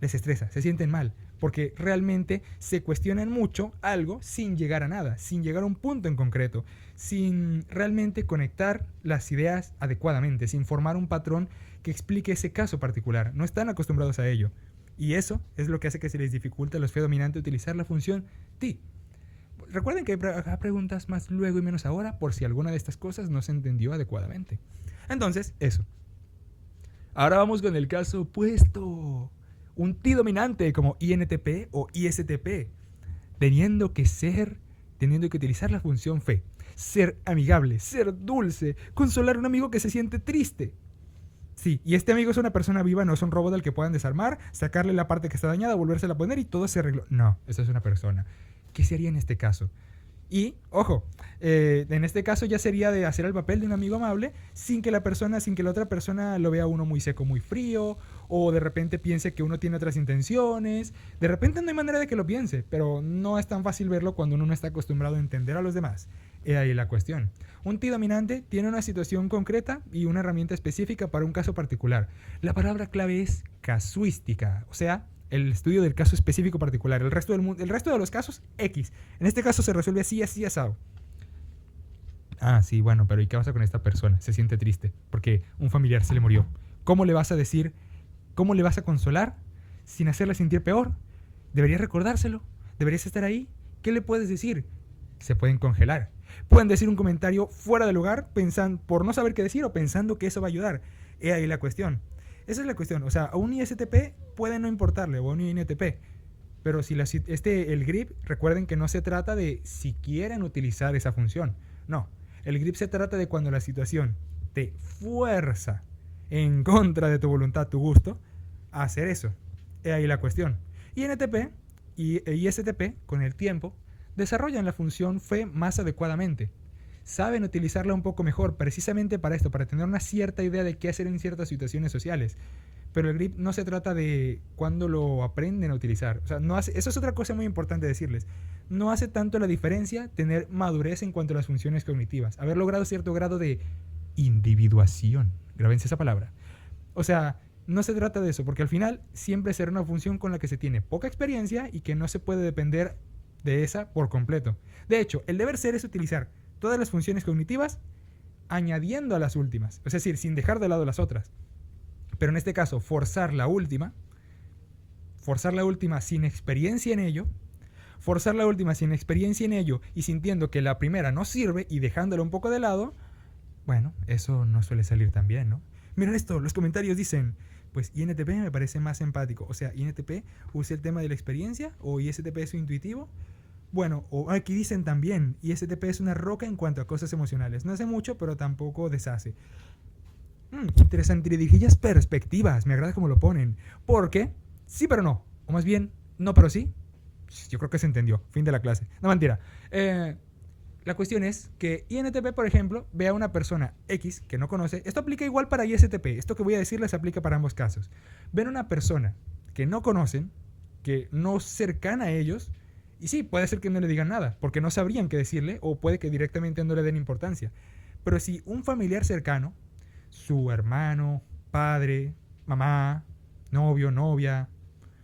les estresa, se sienten mal, porque realmente se cuestionan mucho algo sin llegar a nada, sin llegar a un punto en concreto, sin realmente conectar las ideas adecuadamente, sin formar un patrón que explique ese caso particular. No están acostumbrados a ello. Y eso es lo que hace que se les dificulte a los fe dominantes utilizar la función ti. Recuerden que hay preguntas más luego y menos ahora por si alguna de estas cosas no se entendió adecuadamente. Entonces, eso. Ahora vamos con el caso opuesto. Un ti dominante como INTP o ISTP, teniendo que utilizar la función fe, ser amigable, ser dulce, consolar a un amigo que se siente triste. Sí, y este amigo es una persona viva, no es un robot al que puedan desarmar, sacarle la parte que está dañada, volvérsela a poner y todo se arregló. No, esa es una persona. ¿Qué se haría en este caso? Y, ojo, en este caso ya sería de hacer el papel de un amigo amable sin que la otra persona lo vea a uno muy seco, muy frío, o de repente piense que uno tiene otras intenciones. De repente no hay manera de que lo piense, pero no es tan fácil verlo cuando uno no está acostumbrado a entender a los demás. He ahí la cuestión. Un ti dominante tiene una situación concreta y una herramienta específica para un caso particular. La palabra clave es casuística, o sea, el estudio del caso específico particular. El resto de los casos, X. En este caso se resuelve así, así, asado. Ah, sí, bueno, pero ¿y qué pasa con esta persona? Se siente triste porque un familiar se le murió. ¿Cómo le vas a decir? ¿Cómo le vas a consolar sin hacerle sentir peor? ¿Deberías recordárselo? ¿Deberías estar ahí? ¿Qué le puedes decir? Se pueden congelar. Pueden decir un comentario fuera de lugar por no saber qué decir o pensando que eso va a ayudar. He ahí la cuestión. Esa es la cuestión. O sea, a un ISTP puede no importarle o a un INTP. Pero si el grip, recuerden que no se trata de si quieren utilizar esa función. No. El grip se trata de cuando la situación te fuerza en contra de tu voluntad, tu gusto, a hacer eso. He ahí la cuestión. INTP y ISTP, con el tiempo, desarrollan la función fe más adecuadamente. Saben utilizarla un poco mejor precisamente para esto, para tener una cierta idea de qué hacer en ciertas situaciones sociales. Pero el grip no se trata de cuándo lo aprenden a utilizar. O sea, eso es otra cosa muy importante decirles. No hace tanto la diferencia tener madurez en cuanto a las funciones cognitivas. Haber logrado cierto grado de individuación. Grábense esa palabra. O sea, no se trata de eso, porque al final siempre será una función con la que se tiene poca experiencia y que no se puede depender de esa por completo. De hecho, el deber ser es utilizar todas las funciones cognitivas añadiendo a las últimas. Es decir, sin dejar de lado las otras. Pero en este caso, forzar la última sin experiencia en ello, y sintiendo que la primera no sirve y dejándola un poco de lado, bueno, eso no suele salir tan bien, ¿no? Miren esto, los comentarios dicen, pues INTP me parece más empático. O sea, INTP usa el tema de la experiencia o ISTP es intuitivo. Bueno, o aquí dicen también, ISTP es una roca en cuanto a cosas emocionales. No hace mucho, pero tampoco deshace. Interesantirijillas perspectivas, me agrada cómo lo ponen. Porque, sí pero no, o más bien, no pero sí. Yo creo que se entendió, fin de la clase. No, mentira. La cuestión es que INTP, por ejemplo, ve a una persona X que no conoce. Esto aplica igual para ISTP. Esto que voy a decirles aplica para ambos casos. Ven a una persona que no conocen, que no es cercana a ellos, y sí, puede ser que no le digan nada, porque no sabrían qué decirle, o puede que directamente no le den importancia. Pero si un familiar cercano, su hermano, padre, mamá, novio, novia,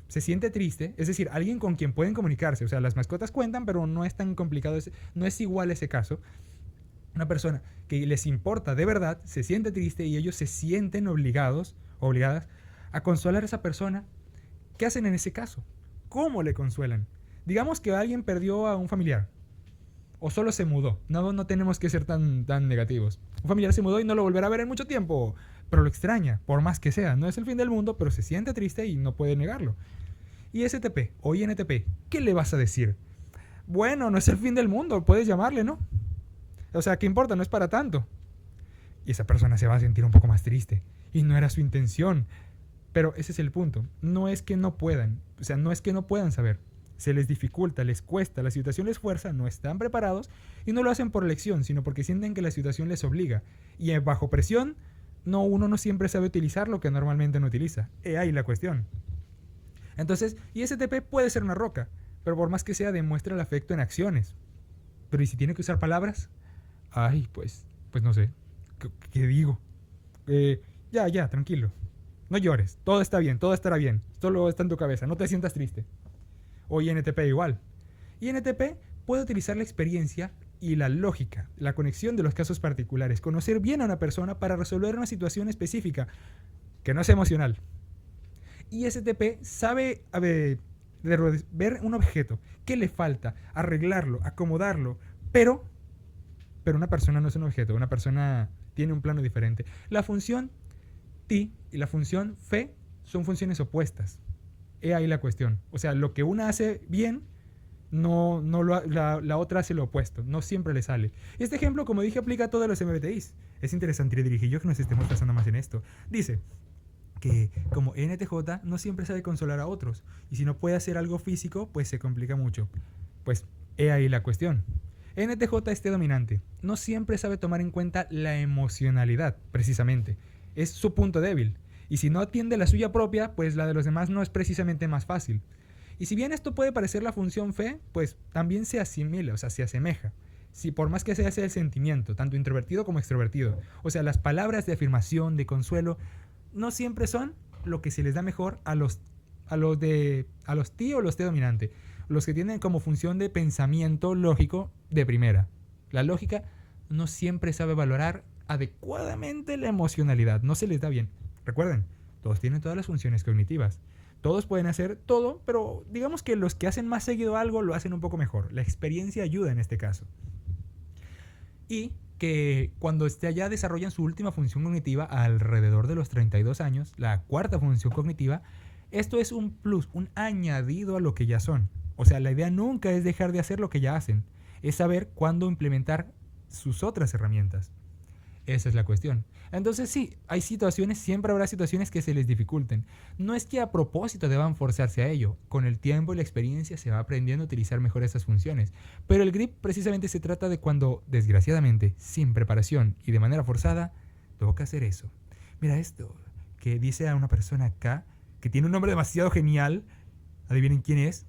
se siente triste, es decir, alguien con quien pueden comunicarse, o sea, las mascotas cuentan, pero no es tan complicado, no es igual ese caso. Una persona que les importa de verdad, se siente triste y ellos se sienten obligadas a consolar a esa persona. ¿Qué hacen en ese caso? ¿Cómo le consuelan? Digamos que alguien perdió a un familiar, o solo se mudó. No tenemos que ser tan negativos. Un familiar se mudó y no lo volverá a ver en mucho tiempo, pero lo extraña, por más que sea. No es el fin del mundo, pero se siente triste y no puede negarlo. ISTP o INTP, ¿qué le vas a decir? Bueno, no es el fin del mundo, puedes llamarle, ¿no? O sea, ¿qué importa? No es para tanto. Y esa persona se va a sentir un poco más triste. Y no era su intención. Pero ese es el punto. No es que no puedan. O sea, no es que no puedan saber. Se les dificulta, les cuesta, la situación les fuerza, no están preparados y no lo hacen por elección, sino porque sienten que la situación les obliga. Y bajo presión, uno no siempre sabe utilizar lo que normalmente no utiliza. Ahí la cuestión. Entonces, ISTP puede ser una roca, pero por más que sea, demuestra el afecto en acciones. Pero ¿y si tiene que usar palabras? Ay, pues no sé. ¿Qué digo? Ya, tranquilo. No llores, todo está bien, todo estará bien. Solo está en tu cabeza, no te sientas triste. O INTP igual. INTP puede utilizar la experiencia y la lógica, la conexión de los casos particulares, conocer bien a una persona para resolver una situación específica que no es emocional. ISTP sabe ver un objeto, qué le falta, arreglarlo, acomodarlo, pero una persona no es un objeto, una persona tiene un plano diferente. La función T y la función F son funciones opuestas. He ahí la cuestión. O sea, lo que una hace bien, la otra hace lo opuesto. No siempre le sale. Este ejemplo, como dije, aplica a todos los MBTIs. Es interesante dirigir que nos estemos pasando más en esto. Dice que como NTJ no siempre sabe consolar a otros. Y si no puede hacer algo físico, pues se complica mucho. Pues he ahí la cuestión. NTJ es dominante. No siempre sabe tomar en cuenta la emocionalidad, precisamente. Es su punto débil. Y si no atiende la suya propia, pues la de los demás no es precisamente más fácil. Y si bien esto puede parecer la función fe, pues también se asimila, o sea, se asemeja. Si por más que sea el sentimiento, tanto introvertido como extrovertido. O sea, las palabras de afirmación, de consuelo, no siempre son lo que se les da mejor a los T o los T dominante. Los que tienen como función de pensamiento lógico de primera. La lógica no siempre sabe valorar adecuadamente la emocionalidad, no se les da bien. Recuerden, todos tienen todas las funciones cognitivas. Todos pueden hacer todo, pero digamos que los que hacen más seguido algo lo hacen un poco mejor. La experiencia ayuda en este caso. Y que cuando ya desarrollan su última función cognitiva alrededor de los 32 años, la cuarta función cognitiva, esto es un plus, un añadido a lo que ya son. O sea, la idea nunca es dejar de hacer lo que ya hacen, es saber cuándo implementar sus otras herramientas. Esa es la cuestión. Entonces sí, siempre habrá situaciones que se les dificulten. No es que a propósito deban forzarse a ello. Con el tiempo y la experiencia se va aprendiendo a utilizar mejor esas funciones. Pero el grip precisamente se trata de cuando, desgraciadamente, sin preparación y de manera forzada, toca hacer eso. Mira esto, que dice a una persona acá, que tiene un nombre demasiado genial. Adivinen quién es.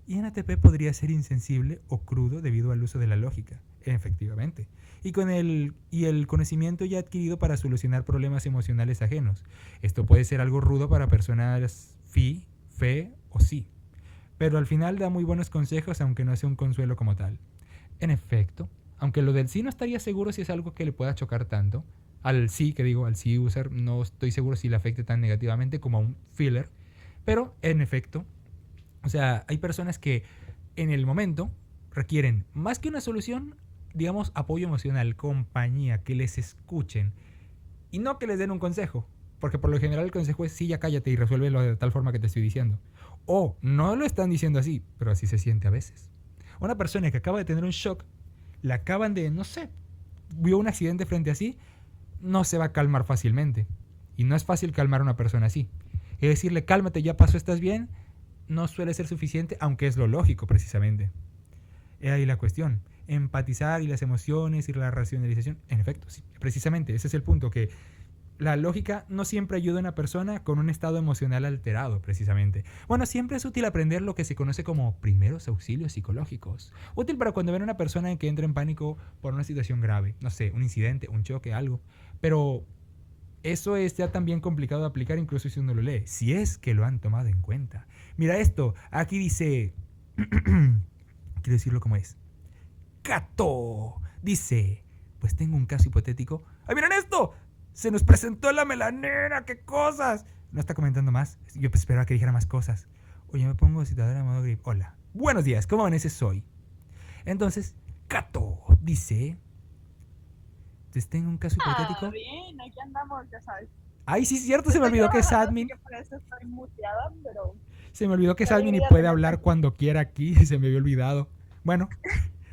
INTP podría ser insensible o crudo debido al uso de la lógica. Efectivamente. Y el conocimiento ya adquirido para solucionar problemas emocionales ajenos. Esto puede ser algo rudo para personas fe o sí. Pero al final da muy buenos consejos, aunque no sea un consuelo como tal. En efecto, aunque lo del sí no estaría seguro si es algo que le pueda chocar tanto, al sí user, no estoy seguro si le afecte tan negativamente como a un filler. Pero en efecto, o sea, hay personas que en el momento requieren más que una solución, digamos, apoyo emocional, compañía, que les escuchen y no que les den un consejo, porque por lo general el consejo es sí, ya cállate y resuélvelo de tal forma que te estoy diciendo. O no lo están diciendo así, pero así se siente a veces. Una persona que acaba de tener un shock, la acaban de, no sé, vio un accidente frente a sí, no se va a calmar fácilmente. Y no es fácil calmar a una persona así. Es decirle, cálmate, ya pasó, estás bien, no suele ser suficiente, aunque es lo lógico precisamente. Es ahí la cuestión. Empatizar y las emociones y la racionalización. En efecto, sí, precisamente, ese es el punto, que la lógica no siempre ayuda a una persona con un estado emocional alterado, precisamente. Bueno, siempre es útil aprender lo que se conoce como primeros auxilios psicológicos. Útil para cuando ven a una persona que entra en pánico por una situación grave. No sé, un incidente, un choque, algo. Pero eso es ya también complicado de aplicar incluso si uno lo lee. Si es que lo han tomado en cuenta. Mira esto, aquí dice... Quiero decirlo como es. Cato dice, pues tengo un caso hipotético. ¡Ay, miren esto! Se nos presentó la melanera, qué cosas. No está comentando más. Yo esperaba que dijera más cosas. Oye, me pongo citadora en modo grip. Hola. Buenos días, ¿cómo amaneces hoy? Entonces, Cato dice, pues tengo un caso hipotético. Bien, aquí andamos, ya sabes. Ay, sí, es cierto, se me olvidó que es admin. Que por eso estoy muteada, pero... Se me olvidó que es admin y puede hablar cuando quiera aquí. Se me había olvidado. Bueno,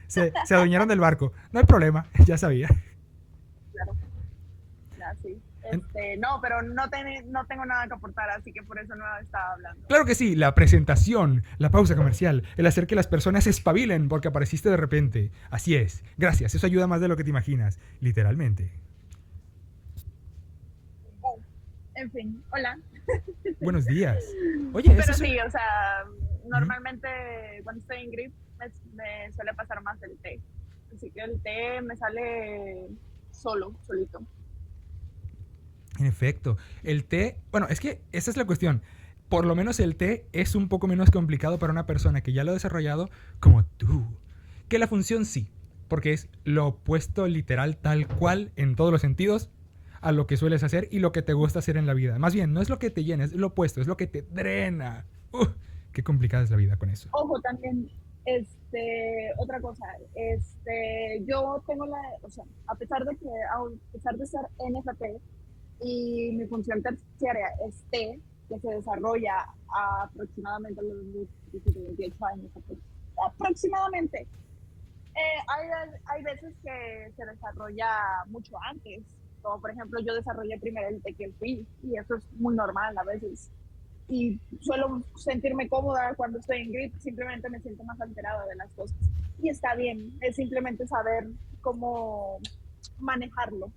se adueñaron del barco. No hay problema, ya sabía. Claro. Ya, sí. No, pero no tengo nada que aportar, así que por eso no estaba hablando. Claro que sí, la presentación, la pausa comercial, el hacer que las personas se espabilen porque apareciste de repente. Así es. Gracias, eso ayuda más de lo que te imaginas. Literalmente. En fin, hola. Buenos días. Oye, pero sí, o sea, normalmente cuando estoy en grip me suele pasar más el té. Así que el té me sale solito. En efecto, el té, bueno, es que esa es la cuestión. Por lo menos el té es un poco menos complicado para una persona que ya lo ha desarrollado como tú. Que la función sí, porque es lo opuesto literal tal cual en todos los sentidos a lo que sueles hacer y lo que te gusta hacer en la vida. Más bien, no es lo que te llena, es lo opuesto, es lo que te drena. Qué complicada es la vida con eso. Ojo, también, otra cosa, yo tengo o sea, a pesar de ser NFP y mi función terciaria es T, que se desarrolla aproximadamente a los 28 años, aproximadamente. Hay veces que se desarrolla mucho antes, como por ejemplo yo desarrollé primero el té que el FI, y eso es muy normal a veces. Y suelo sentirme cómoda cuando estoy en grip, simplemente me siento más alterada de las cosas. Y está bien, es simplemente saber cómo manejarlo.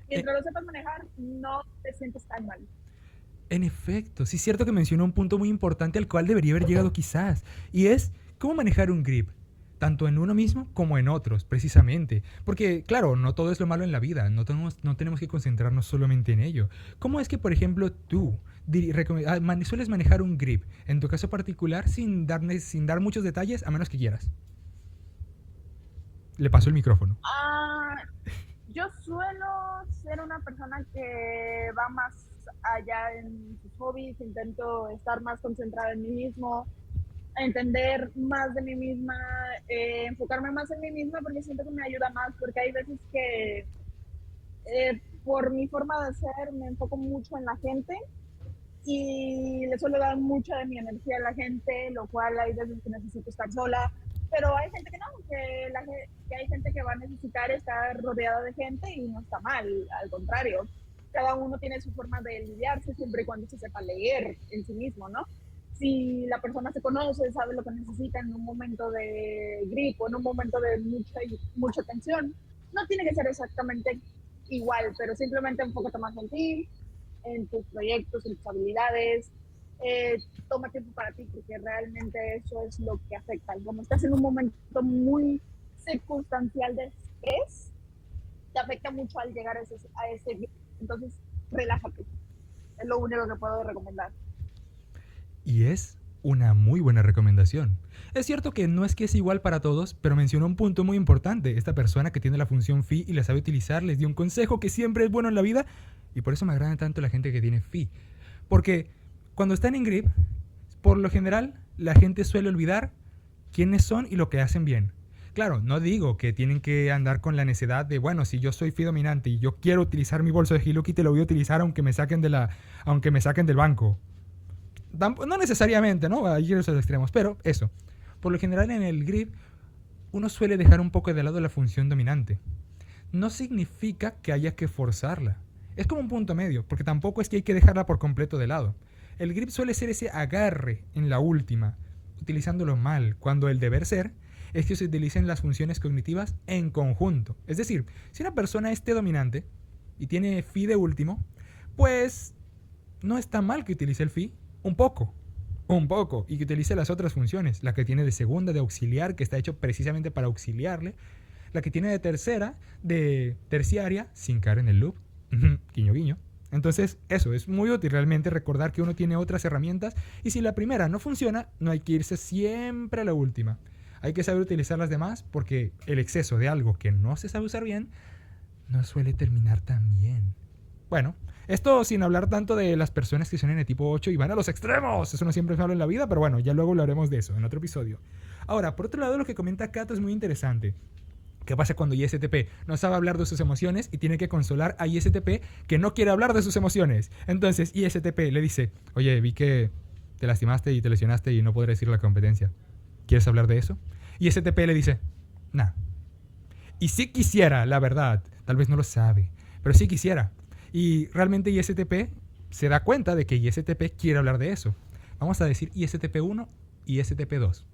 Mientras lo sepas manejar, no te sientes tan mal. En efecto, sí es cierto que mencionó un punto muy importante al cual debería haber llegado quizás, y es cómo manejar un grip, tanto en uno mismo como en otros, precisamente. Porque, claro, no todo es lo malo en la vida, no tenemos que concentrarnos solamente en ello. ¿Cómo es que, por ejemplo, tú sueles manejar un grip, en tu caso particular, sin dar muchos detalles, a menos que quieras? Le paso el micrófono. Yo suelo ser una persona que va más allá en sus hobbies, intento estar más concentrada en mí mismo, entender más de mí misma, enfocarme más en mí misma, porque siento que me ayuda más, porque hay veces que por mi forma de ser me enfoco mucho en la gente y le suelo dar mucha de mi energía a la gente, lo cual hay veces que necesito estar sola, pero hay gente que no, que hay gente que va a necesitar estar rodeada de gente y no está mal, al contrario. Cada uno tiene su forma de lidiarse siempre y cuando se sepa leer en sí mismo, ¿no? Si la persona se conoce, sabe lo que necesita en un momento de gripe o en un momento de mucha tensión, no tiene que ser exactamente igual, pero simplemente enfócate más en ti, en tus proyectos, en tus habilidades. Toma tiempo para ti, porque realmente eso es lo que afecta. Como estás en un momento muy circunstancial de estrés, te afecta mucho al llegar a ese. Entonces, relájate. Es lo único que puedo recomendar. Y es una muy buena recomendación. Es cierto que no es que es igual para todos, pero mencionó un punto muy importante. Esta persona que tiene la función FI y la sabe utilizar les dio un consejo que siempre es bueno en la vida, y por eso me agrada tanto la gente que tiene FI. Porque cuando están en grip, por lo general, la gente suele olvidar quiénes son y lo que hacen bien. Claro, no digo que tienen que andar con la necedad de, bueno, si yo soy FI dominante y yo quiero utilizar mi bolso de Hello Kitty, lo voy a utilizar aunque me saquen del banco. No necesariamente, ¿no? Hay esos extremos, pero eso. Por lo general en el grip uno suele dejar un poco de lado la función dominante. No significa que haya que forzarla. Es como un punto medio, porque tampoco es que hay que dejarla por completo de lado. El grip suele ser ese agarre en la última, utilizándolo mal, cuando el deber ser es que se utilicen las funciones cognitivas en conjunto. Es decir, si una persona es T dominante y tiene Phi de último, pues no está mal que utilice el Phi un poco, y que utilice las otras funciones, la que tiene de segunda, de auxiliar, que está hecho precisamente para auxiliarle, la que tiene de tercera, de terciaria, sin caer en el loop, guiño guiño. Entonces eso es muy útil realmente recordar que uno tiene otras herramientas y si la primera no funciona, no hay que irse siempre a la última. Hay que saber utilizar las demás porque el exceso de algo que no se sabe usar bien no suele terminar tan bien. Bueno, esto sin hablar tanto de las personas que son en el tipo 8 y van a los extremos. Eso no siempre se habla en la vida, pero bueno, ya luego hablaremos de eso en otro episodio. Ahora, por otro lado, lo que comenta Kato es muy interesante. ¿Qué pasa cuando ISTP no sabe hablar de sus emociones y tiene que consolar a ISTP que no quiere hablar de sus emociones? Entonces ISTP le dice, oye, vi que te lastimaste y te lesionaste y no podrás ir a la competencia. ¿Quieres hablar de eso? ISTP le dice, nah. Y sí quisiera, la verdad. Tal vez no lo sabe, pero sí quisiera. Y realmente ISTP se da cuenta de que ISTP quiere hablar de eso. Vamos a decir ISTP1 y ISTP2.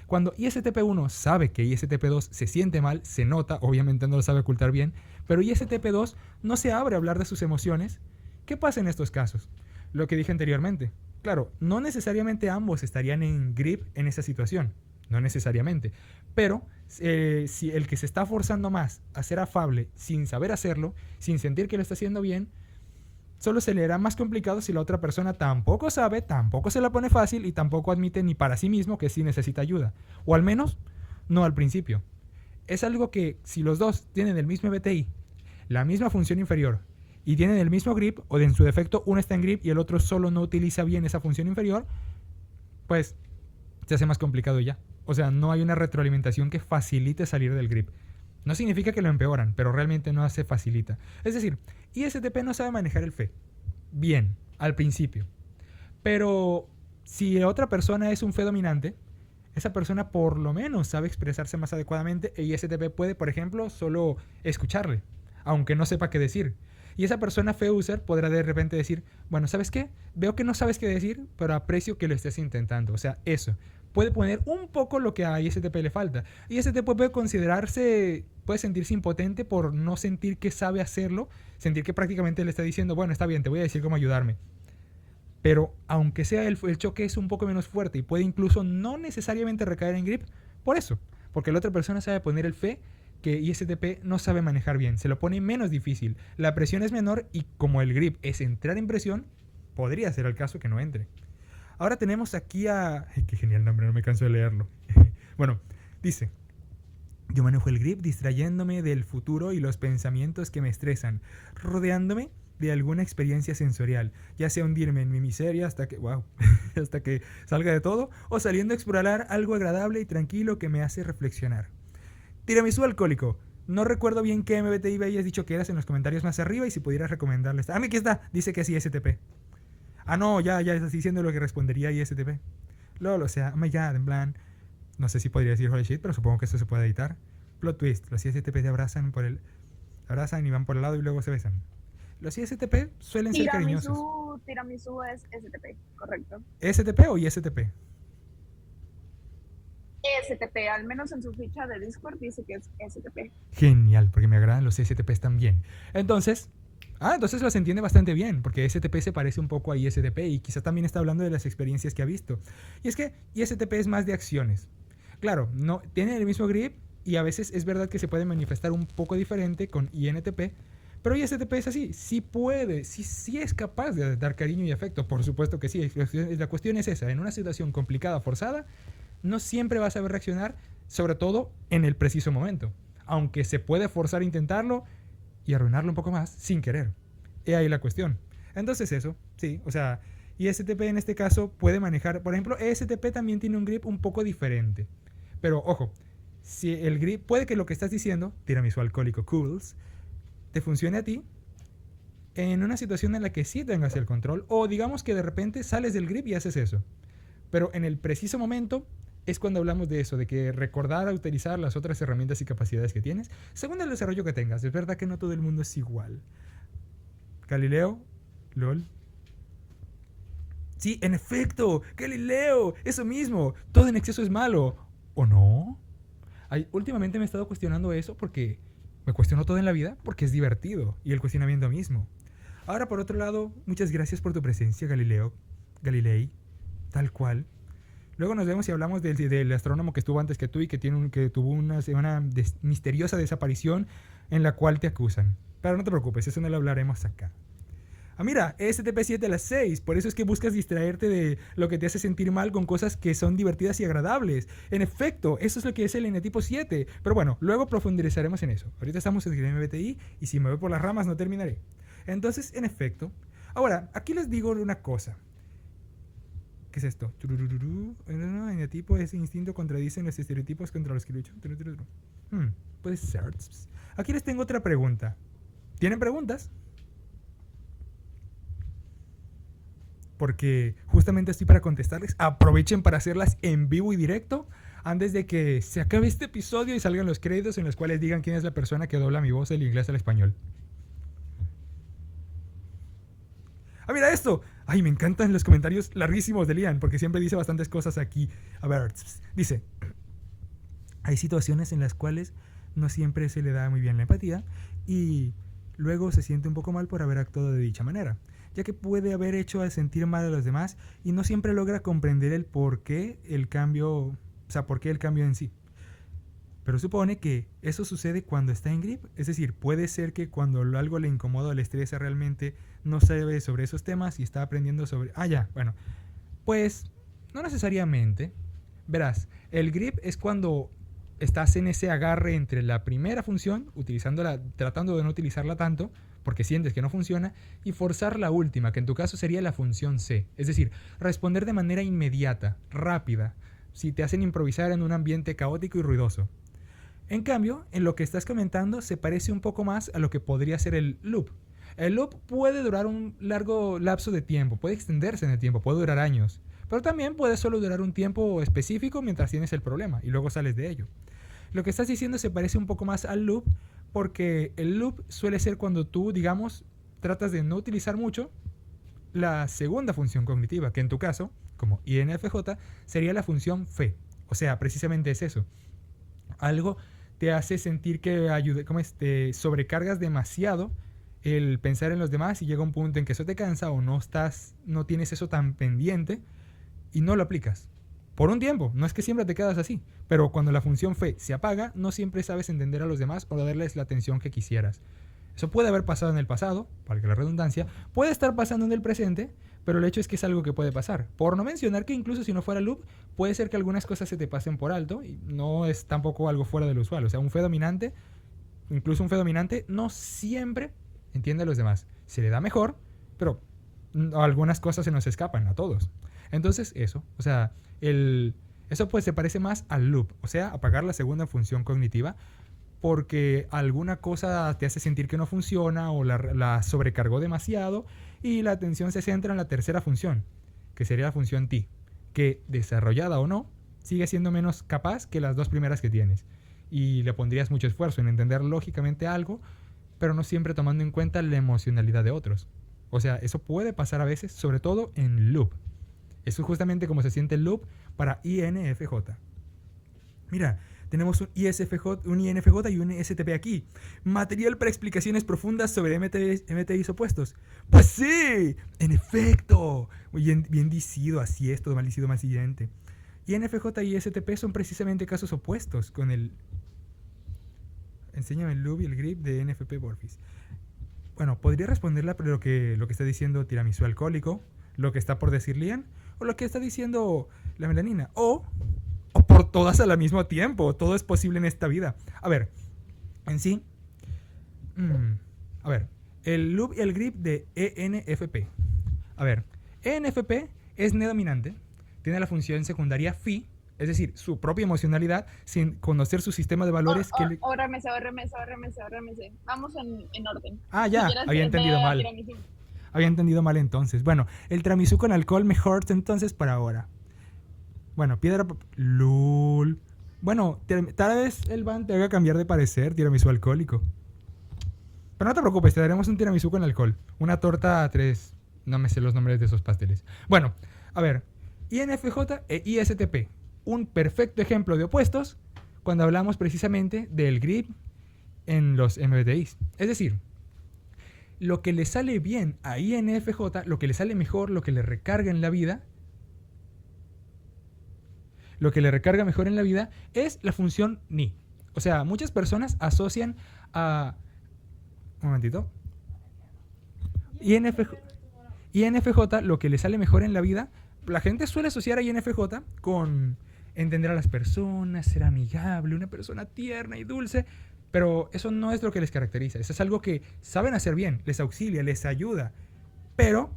Cuando ISTP1 sabe que ISTP2 se siente mal, se nota, obviamente no lo sabe ocultar bien, pero ISTP2 no se abre a hablar de sus emociones. ¿Qué pasa en estos casos? Lo que dije anteriormente. Claro, no necesariamente ambos estarían en grip en esa situación. No necesariamente. Pero si el que se está forzando más a ser afable sin saber hacerlo, sin sentir que lo está haciendo bien, solo se le hará más complicado si la otra persona tampoco sabe, tampoco se la pone fácil y tampoco admite ni para sí mismo que sí necesita ayuda. O al menos, no al principio. Es algo que si los dos tienen el mismo BTI, la misma función inferior, y tienen el mismo grip, o en su defecto uno está en grip y el otro solo no utiliza bien esa función inferior, pues se hace más complicado ya. O sea, no hay una retroalimentación que facilite salir del grip. No significa que lo empeoran, pero realmente no se facilita. Es decir, ISTP no sabe manejar el fe. Bien, al principio. Pero si la otra persona es un fe dominante, esa persona por lo menos sabe expresarse más adecuadamente e ISTP puede, por ejemplo, solo escucharle, aunque no sepa qué decir. Y esa persona fe user podrá de repente decir, bueno, ¿sabes qué? Veo que no sabes qué decir, pero aprecio que lo estés intentando. O sea, eso. Puede poner un poco lo que a ISTP le falta. ISTP puede considerarse, puede sentirse impotente por no sentir que sabe hacerlo, sentir que prácticamente le está diciendo, bueno, está bien, te voy a decir cómo ayudarme. Pero aunque sea el choque es un poco menos fuerte y puede incluso no necesariamente recaer en grip, por eso, porque la otra persona sabe poner el fe que ISTP no sabe manejar bien, se lo pone menos difícil, la presión es menor y como el grip es entrar en presión, podría ser el caso que no entre. Ahora tenemos aquí a... Ay, qué genial nombre, no me canso de leerlo. Bueno, dice, yo manejo el grip distrayéndome del futuro y los pensamientos que me estresan, rodeándome de alguna experiencia sensorial, ya sea hundirme en mi miseria hasta que, wow, hasta que salga de todo, o saliendo a explorar algo agradable y tranquilo que me hace reflexionar. Tiramisú alcohólico. No recuerdo bien qué MBTI habías dicho que eras en los comentarios más arriba y si pudieras recomendarles. Ah, aquí está, dice que es ISTP. Ah, no, ya estás diciendo lo que respondería ISTP. LOL, o sea, oh my god, en plan... No sé si podría decir holy shit, pero supongo que esto se puede editar. Plot twist, los ISTP se abrazan y van por el lado y luego se besan. Los ISTP suelen ser cariñosos. Tiramisú es STP, correcto. ¿STP o ISTP? STP, al menos en su ficha de Discord dice que es STP. Genial, porque me agradan los STPs también. Entonces los entiende bastante bien, porque STP se parece un poco a ISTP y quizá también está hablando de las experiencias que ha visto. Y es que ISTP es más de acciones. Claro, no tiene el mismo grip y a veces es verdad que se puede manifestar un poco diferente con INTP, pero ISTP es así, sí puede, sí es capaz de dar cariño y afecto, por supuesto que sí. La cuestión es esa, en una situación complicada, forzada, no siempre vas a saber reaccionar, sobre todo en el preciso momento, aunque se puede forzar a intentarlo y arruinarlo un poco más sin querer. He ahí la cuestión. Entonces eso, sí, o sea, ISTP en este caso puede manejar, por ejemplo, ESTP también tiene un grip un poco diferente. Pero ojo, si el grip, puede que lo que estás diciendo, tiramisú alcohólico cools, te funcione a ti en una situación en la que sí tengas el control, o digamos que de repente sales del grip y haces eso. Pero en el preciso momento es cuando hablamos de eso, de que recordar a utilizar las otras herramientas y capacidades que tienes, según el desarrollo que tengas. Es verdad que no todo el mundo es igual. Galileo, lol. Sí, en efecto, Galileo, eso mismo, todo en exceso es malo. ¿O no? Últimamente me he estado cuestionando eso porque me cuestiono todo en la vida porque es divertido y el cuestionamiento mismo. Ahora, por otro lado, muchas gracias por tu presencia, Galilei, tal cual. Luego nos vemos y hablamos del astrónomo que estuvo antes que tú y que tuvo una misteriosa desaparición en la cual te acusan. Pero no te preocupes, eso no lo hablaremos acá. Ah, mira, STP-7 a las 6. Por eso es que buscas distraerte de lo que te hace sentir mal con cosas que son divertidas y agradables. En efecto, eso es lo que es el N-tipo 7. Pero bueno, luego profundizaremos en eso. Ahorita estamos en el MBTI y si me voy por las ramas no terminaré. Entonces, en efecto. Ahora, aquí les digo una cosa. ¿Qué es esto? N-tipo, ese instinto contradicen los estereotipos contra los que luchan. Puede ser. Aquí les tengo otra pregunta. ¿Tienen preguntas? Porque justamente estoy para contestarles. Aprovechen para hacerlas en vivo y directo antes de que se acabe este episodio y salgan los créditos en los cuales digan quién es la persona que dobla mi voz del inglés al español. ¡Ah, mira esto! ¡Ay, me encantan los comentarios larguísimos de Lian! Porque siempre dice bastantes cosas aquí. A ver, dice: hay situaciones en las cuales no siempre se le da muy bien la empatía y luego se siente un poco mal por haber actuado de dicha manera, ya que puede haber hecho a sentir mal a los demás y no siempre logra comprender el por qué el cambio en sí. Pero supone que eso sucede cuando está en grip, es decir, puede ser que cuando algo le incomoda o le estresa realmente no sabe sobre esos temas y está aprendiendo sobre... Pues no necesariamente. Verás, el grip es cuando estás en ese agarre entre la primera función, tratando de no utilizarla tanto, porque sientes que no funciona, y forzar la última, que en tu caso sería la función C. Es decir, responder de manera inmediata, rápida, si te hacen improvisar en un ambiente caótico y ruidoso. En cambio, en lo que estás comentando se parece un poco más a lo que podría ser el loop. El loop puede durar un largo lapso de tiempo, puede extenderse en el tiempo, puede durar años, pero también puede solo durar un tiempo específico mientras tienes el problema y luego sales de ello. Lo que estás diciendo se parece un poco más al loop porque el loop suele ser cuando tú, digamos, tratas de no utilizar mucho la segunda función cognitiva, que en tu caso, como INFJ, sería la función fe. O sea, precisamente es eso. Algo te hace sentir que te sobrecargas demasiado el pensar en los demás y llega un punto en que eso te cansa o no tienes eso tan pendiente y no lo aplicas. Por un tiempo, no es que siempre te quedas así, pero cuando la función fe se apaga, no siempre sabes entender a los demás o darles la atención que quisieras. Eso puede haber pasado en el pasado, para que la redundancia, puede estar pasando en el presente, pero el hecho es que es algo que puede pasar. Por no mencionar que incluso si no fuera loop, puede ser que algunas cosas se te pasen por alto y no es tampoco algo fuera de lo usual. O sea, incluso un fe dominante, no siempre entiende a los demás. Se le da mejor, pero algunas cosas se nos escapan a todos. Entonces eso pues se parece más al loop, o sea, apagar la segunda función cognitiva porque alguna cosa te hace sentir que no funciona o la sobrecargó demasiado y la atención se centra en la tercera función, que sería la función T, que desarrollada o no, sigue siendo menos capaz que las dos primeras que tienes y le pondrías mucho esfuerzo en entender lógicamente algo, pero no siempre tomando en cuenta la emocionalidad de otros. O sea, eso puede pasar a veces, sobre todo en loop. Eso es justamente como se siente el loop para INFJ. Mira, tenemos un INFJ y un STP aquí. Material para explicaciones profundas sobre MTIs opuestos. ¡Pues sí! ¡En efecto! Bien dicido, así es, todo mal dicido, más siguiente. INFJ y STP son precisamente casos opuestos con el... Enséñame el loop y el grip de NFP Borfis. Bueno, podría responderla lo que está diciendo tiramisú alcohólico, lo que está por decir Lian, o lo que está diciendo la melanina, o por todas al mismo tiempo. Todo es posible en esta vida. A ver, en sí, el loop y el grip de ENFP. A ver, ENFP es nedominante, tiene la función secundaria phi, es decir, su propia emocionalidad, sin conocer su sistema de valores. Órmese. Vamos en orden. Ah, ya, había entendido mal. Había entendido mal entonces. Bueno, el tiramisú con alcohol mejor entonces para ahora. Bueno, LOL. Bueno, tal vez el Van te haga cambiar de parecer, tiramisú alcohólico. Pero no te preocupes, te daremos un tiramisú con alcohol. Una torta a 3. No me sé los nombres de esos pasteles. Bueno, a ver. INFJ e ISTP. Un perfecto ejemplo de opuestos cuando hablamos precisamente del grip en los MBTIs. Es decir, lo que le sale bien a INFJ, lo que le sale mejor, lo que le recarga en la vida, lo que le recarga mejor en la vida es la función ni. O sea, muchas personas asocian a... Un momentito. INFJ, lo que le sale mejor en la vida, la gente suele asociar a INFJ con entender a las personas, ser amigable, una persona tierna y dulce, pero eso no es lo que les caracteriza. Eso es algo que saben hacer bien, les auxilia, les ayuda, pero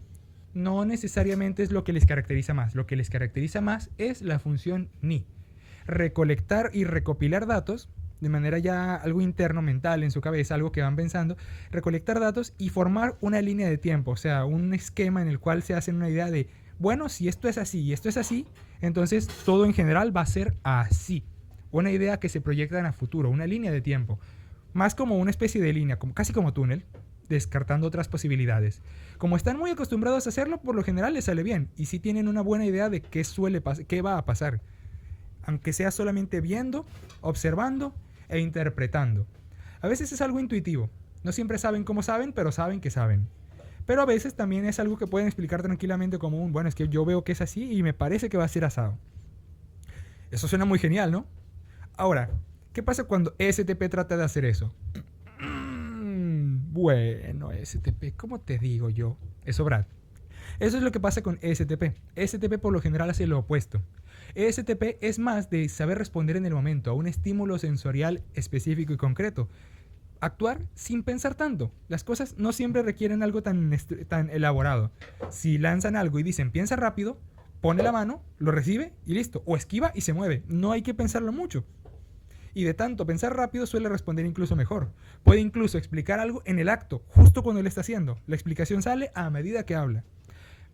no necesariamente es lo que les caracteriza más. Lo que les caracteriza más es la función ni. Recolectar y recopilar datos de manera ya algo interno, mental, en su cabeza, algo que van pensando, recolectar datos y formar una línea de tiempo, o sea, un esquema en el cual se hacen una idea de, bueno, si esto es así y esto es así, entonces todo en general va a ser así. Una idea que se proyecta en el futuro, una línea de tiempo, más como una especie de línea, casi como túnel, descartando otras posibilidades. Como están muy acostumbrados a hacerlo, por lo general les sale bien, y sí tienen una buena idea de qué va a pasar, aunque sea solamente viendo, observando e interpretando. A veces es algo intuitivo. No siempre saben cómo saben, pero saben que saben. Pero a veces también es algo que pueden explicar tranquilamente como un, bueno, es que yo veo que es así y me parece que va a ser asado. Eso suena muy genial, ¿no? Ahora, ¿qué pasa cuando ESTP trata de hacer eso? Bueno, ESTP, ¿cómo te digo yo? Eso, Brad. Eso es lo que pasa con ESTP. ESTP por lo general hace lo opuesto. ESTP es más de saber responder en el momento a un estímulo sensorial específico y concreto. Actuar sin pensar tanto. Las cosas no siempre requieren algo tan elaborado. Si lanzan algo y dicen piensa rápido, pone la mano, lo recibe y listo. O esquiva y se mueve. No hay que pensarlo mucho. Y de tanto pensar rápido suele responder incluso mejor. Puede incluso explicar algo en el acto, justo cuando lo está haciendo. La explicación sale a medida que habla.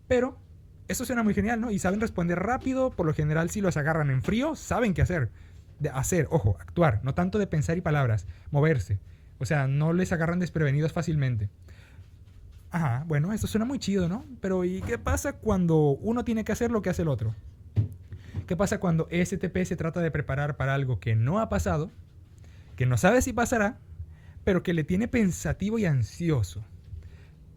Pero eso suena muy genial, ¿no? Y saben responder rápido. Por lo general, si los agarran en frío, saben qué hacer. Ojo, actuar. No tanto de pensar y palabras. Moverse. O sea, no les agarran desprevenidos fácilmente. Ajá, bueno, esto suena muy chido, ¿no? Pero ¿y qué pasa cuando uno tiene que hacer lo que hace el otro? ¿Qué pasa cuando ESTP se trata de preparar para algo que no ha pasado, que no sabe si pasará, pero que le tiene pensativo y ansioso?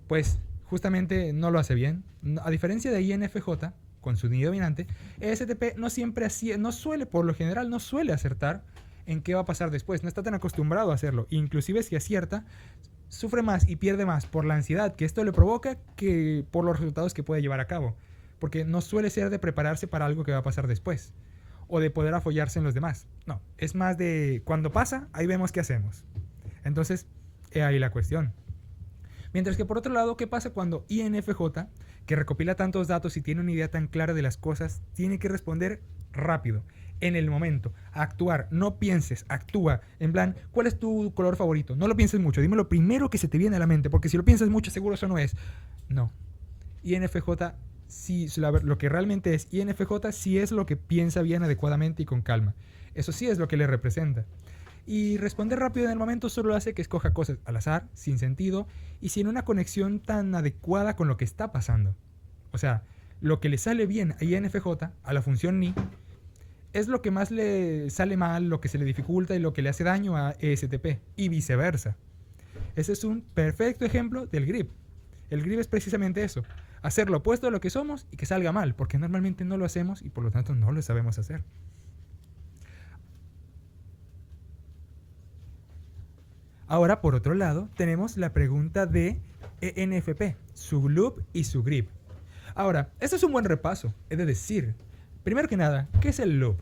Pues justamente no lo hace bien. A diferencia de INFJ, con su ni dominante, ESTP no suele, por lo general, no suele acertar en qué va a pasar después. No está tan acostumbrado a hacerlo. Inclusive si acierta, sufre más y pierde más por la ansiedad que esto le provoca que por los resultados que puede llevar a cabo. Porque no suele ser de prepararse para algo que va a pasar después. O de poder apoyarse en los demás. No, es más de cuando pasa, ahí vemos qué hacemos. Entonces, he ahí la cuestión. Mientras que por otro lado, ¿qué pasa cuando INFJ, que recopila tantos datos y tiene una idea tan clara de las cosas, tiene que responder rápido, en el momento, actuar? No pienses, actúa. En plan, ¿cuál es tu color favorito? No lo pienses mucho, dime lo primero que se te viene a la mente, porque si lo piensas mucho seguro eso no es. No. INFJ, sí, lo que realmente es INFJ sí es lo que piensa bien, adecuadamente y con calma. Eso sí es lo que le representa. Y responder rápido en el momento solo hace que escoja cosas al azar, sin sentido y sin una conexión tan adecuada con lo que está pasando. O sea, lo que le sale bien a INFJ, a la función ni, es lo que más le sale mal, lo que se le dificulta y lo que le hace daño a ESTP, y viceversa. Ese es un perfecto ejemplo del grip. El grip es precisamente eso, hacer lo opuesto a lo que somos y que salga mal, porque normalmente no lo hacemos y por lo tanto no lo sabemos hacer. Ahora, por otro lado, tenemos la pregunta de ENFP, su loop y su grip. Ahora, este es un buen repaso, he de decir. Primero que nada, ¿qué es el loop?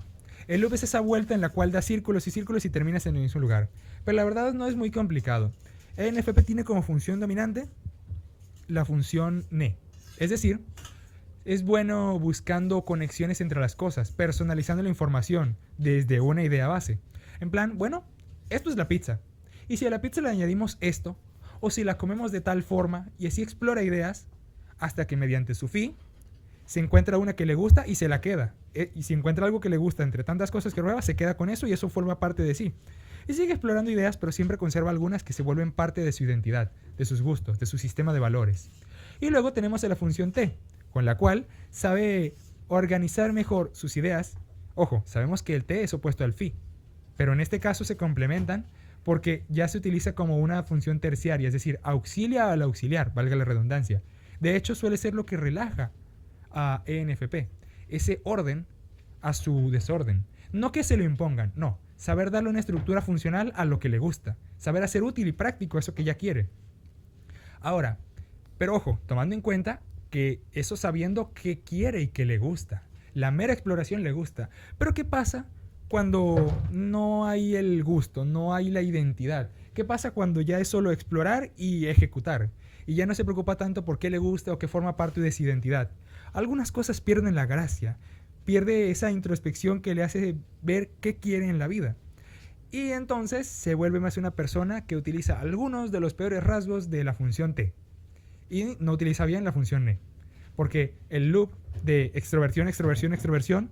El loop es esa vuelta en la cual das círculos y terminas en el mismo lugar. Pero la verdad no es muy complicado. ENFP tiene como función dominante la función NE. Es decir, es bueno buscando conexiones entre las cosas, personalizando la información desde una idea base. En plan, bueno, esto es la pizza. Y si a la pizza le añadimos esto, o si la comemos de tal forma, y así explora ideas, hasta que mediante su fin se encuentra una que le gusta y se la queda. Y si encuentra algo que le gusta entre tantas cosas que prueba, se queda con eso y eso forma parte de sí. Y sigue explorando ideas, pero siempre conserva algunas que se vuelven parte de su identidad, de sus gustos, de su sistema de valores. Y luego tenemos a la función T, con la cual sabe organizar mejor sus ideas. Ojo, sabemos que el T es opuesto al phi, pero en este caso se complementan porque ya se utiliza como una función terciaria, es decir, auxilia al auxiliar, valga la redundancia. De hecho, suele ser lo que relaja a ENFP, ese orden a su desorden. No que se lo impongan, no. Saber darle una estructura funcional a lo que le gusta. Saber hacer útil y práctico eso que ya quiere. Ahora, pero ojo, tomando en cuenta que eso sabiendo qué quiere y qué le gusta. La mera exploración le gusta. Pero ¿qué pasa cuando no hay el gusto, no hay la identidad? ¿Qué pasa cuando ya es solo explorar y ejecutar? Y ya no se preocupa tanto por qué le gusta o qué forma parte de su identidad. Algunas cosas pierden la gracia. Pierde esa introspección que le hace ver qué quiere en la vida. Y entonces se vuelve más una persona que utiliza algunos de los peores rasgos de la función T. Y no utiliza bien la función N. Porque el loop de extroversión, extroversión, extroversión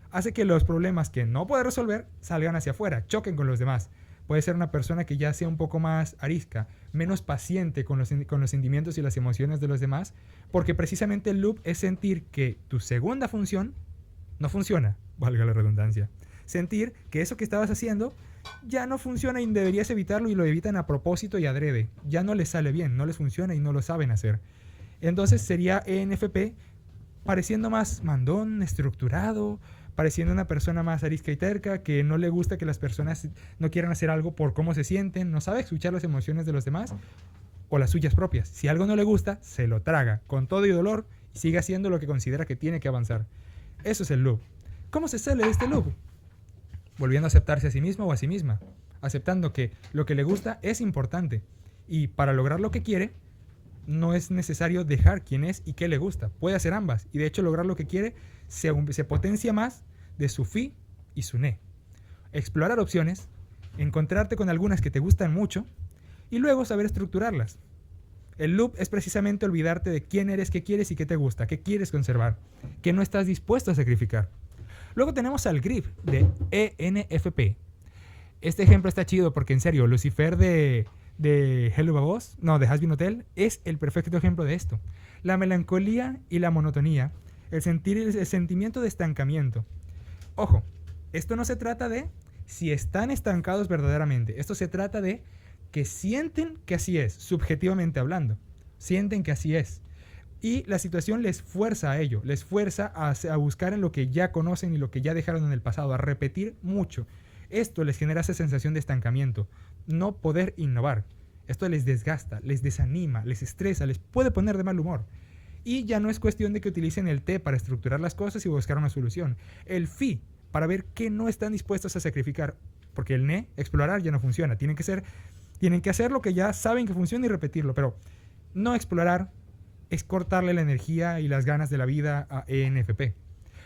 hace que los problemas que no puede resolver salgan hacia afuera, choquen con los demás. Puede ser una persona que ya sea un poco más arisca, menos paciente con los sentimientos y las emociones de los demás, porque precisamente el loop es sentir que tu segunda función no funciona, valga la redundancia. Sentir que eso que estabas haciendo ya no funciona y deberías evitarlo y lo evitan a propósito y adrede. Ya no les sale bien, no les funciona y no lo saben hacer. Entonces sería ENFP pareciendo más mandón, estructurado, pareciendo una persona más arisca y terca, que no le gusta que las personas no quieran hacer algo por cómo se sienten, no sabe escuchar las emociones de los demás o las suyas propias. Si algo no le gusta, se lo traga con todo y dolor y sigue haciendo lo que considera que tiene que avanzar. Eso es el loop. ¿Cómo se sale de este loop? Volviendo a aceptarse a sí mismo o a sí misma, aceptando que lo que le gusta es importante y para lograr lo que quiere no es necesario dejar quién es y qué le gusta. Puede hacer ambas y de hecho lograr lo que quiere se potencia más de su phi y su ne. Explorar opciones, encontrarte con algunas que te gustan mucho y luego saber estructurarlas. El loop es precisamente olvidarte de quién eres, qué quieres y qué te gusta, qué quieres conservar, qué no estás dispuesto a sacrificar. Luego tenemos al grip de ENFP. Este ejemplo está chido porque en serio, Lucifer de Hello Babos, no, de Hazbin Hotel, es el perfecto ejemplo de esto. La melancolía y la monotonía, el sentimiento de estancamiento. Ojo, esto no se trata de si están estancados verdaderamente, esto se trata de que sienten que así es, subjetivamente hablando. Sienten que así es. Y la situación les fuerza a ello, les fuerza a buscar en lo que ya conocen y lo que ya dejaron en el pasado, a repetir mucho. Esto les genera esa sensación de estancamiento, no poder innovar. Esto les desgasta, les desanima, les estresa, les puede poner de mal humor. Y ya no es cuestión de que utilicen el T para estructurar las cosas y buscar una solución. El phi, para ver qué no están dispuestos a sacrificar. Porque el ne, explorar, ya no funciona. Tienen que hacer lo que ya saben que funciona y repetirlo. Pero no explorar es cortarle la energía y las ganas de la vida a ENFP.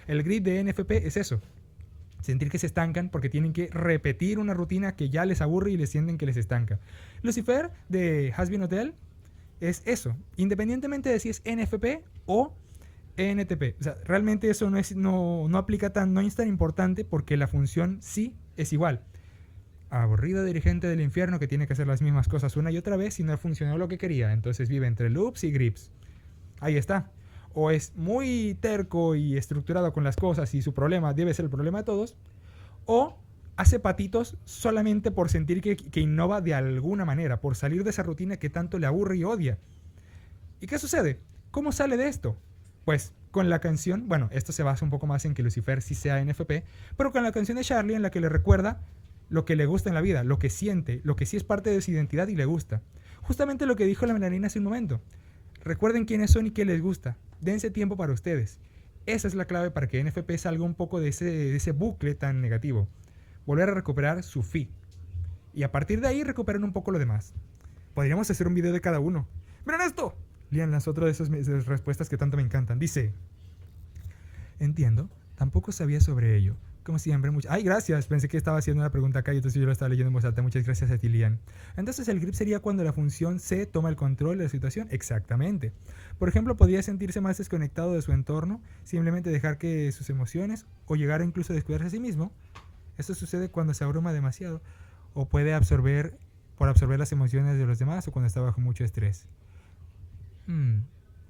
El grid de ENFP es eso. Sentir que se estancan porque tienen que repetir una rutina que ya les aburre y les sienten que les estanca. Lucifer de Hazbin Hotel es eso. Independientemente de si es NFP o ENTP. O sea, realmente eso no aplica no es tan importante porque la función sí es igual. Aburrido dirigente del infierno que tiene que hacer las mismas cosas una y otra vez y no funcionó lo que quería. Entonces vive entre loops y grips. Ahí está. O es muy terco y estructurado con las cosas y su problema debe ser el problema de todos. O hace patitos solamente por sentir que innova de alguna manera, por salir de esa rutina que tanto le aburre y odia. ¿Y qué sucede? ¿Cómo sale de esto? Pues con la canción, bueno, esto se basa un poco más en que Lucifer sí sea NFP, pero con la canción de Charlie en la que le recuerda lo que le gusta en la vida, lo que siente, lo que sí es parte de su identidad y le gusta. Justamente lo que dijo la melanina hace un momento. Recuerden quiénes son y qué les gusta. Dense tiempo para ustedes. Esa es la clave para que NFP salga un poco de ese bucle tan negativo. Volver a recuperar su phi. Y a partir de ahí recuperar un poco lo demás. Podríamos hacer un video de cada uno. ¡Miren esto! Lian lanzó otra de esas respuestas que tanto me encantan. Dice: entiendo, tampoco sabía sobre ello. Como siempre, ay, gracias. Pensé que estaba haciendo una pregunta acá y entonces yo lo estaba leyendo en voz alta. Muchas gracias a ti, Lian. Entonces, el grip sería cuando la función C toma el control de la situación. Exactamente. Por ejemplo, podría sentirse más desconectado de su entorno, simplemente dejar que sus emociones, o llegar a incluso a descuidarse a sí mismo. Esto sucede cuando se abruma demasiado, o puede absorber las emociones de los demás, o cuando está bajo mucho estrés.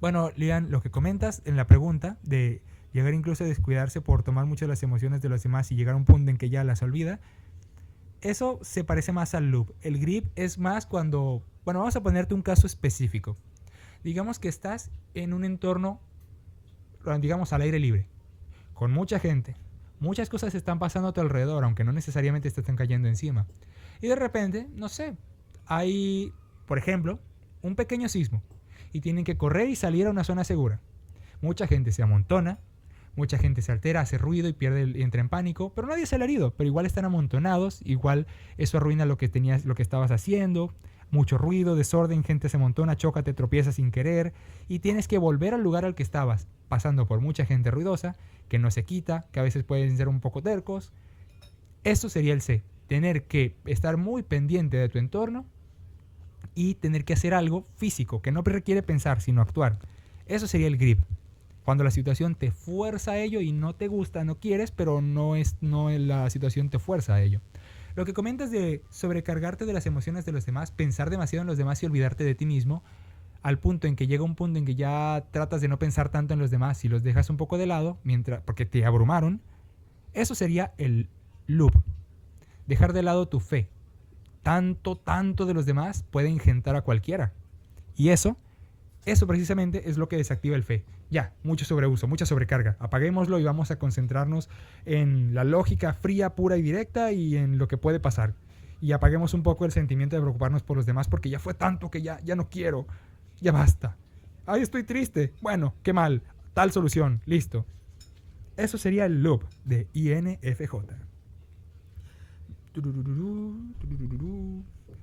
Bueno, Lian, lo que comentas en la pregunta de llegar incluso a descuidarse por tomar mucho las emociones de los demás y llegar a un punto en que ya las olvida, eso se parece más al loop. El grip es más cuando, bueno, vamos a ponerte un caso específico. Digamos que estás en un entorno, digamos, al aire libre, con mucha gente. Muchas cosas están pasando a tu alrededor, aunque no necesariamente te están cayendo encima. Y de repente, no sé, hay, por ejemplo, un pequeño sismo y tienen que correr y salir a una zona segura. Mucha gente se amontona, mucha gente se altera, hace ruido y entra en pánico, pero nadie sale herido, pero igual están amontonados, igual eso arruina lo que estabas haciendo, mucho ruido, desorden, gente se amontona, choca, te tropieza sin querer y tienes que volver al lugar al que estabas, pasando por mucha gente ruidosa, que no se quita, que a veces pueden ser un poco tercos. Eso sería el C, tener que estar muy pendiente de tu entorno y tener que hacer algo físico, que no requiere pensar, sino actuar. Eso sería el grip. Cuando la situación te fuerza a ello y no te gusta, no quieres, pero no la situación te fuerza a ello. Lo que comentas de sobrecargarte de las emociones de los demás, pensar demasiado en los demás y olvidarte de ti mismo, al punto en que llega un punto en que ya tratas de no pensar tanto en los demás y los dejas un poco de lado, porque te abrumaron, eso sería el loop. Dejar de lado tu fe. Tanto de los demás puede ingentar a cualquiera. Y eso precisamente es lo que desactiva el fe. Ya, mucho sobreuso, mucha sobrecarga. Apaguémoslo y vamos a concentrarnos en la lógica fría, pura y directa y en lo que puede pasar. Y apaguemos un poco el sentimiento de preocuparnos por los demás porque ya fue tanto que ya no quiero. Ya basta. Ay, estoy triste. Bueno, qué mal. Tal solución. Listo. Eso sería el loop de INFJ.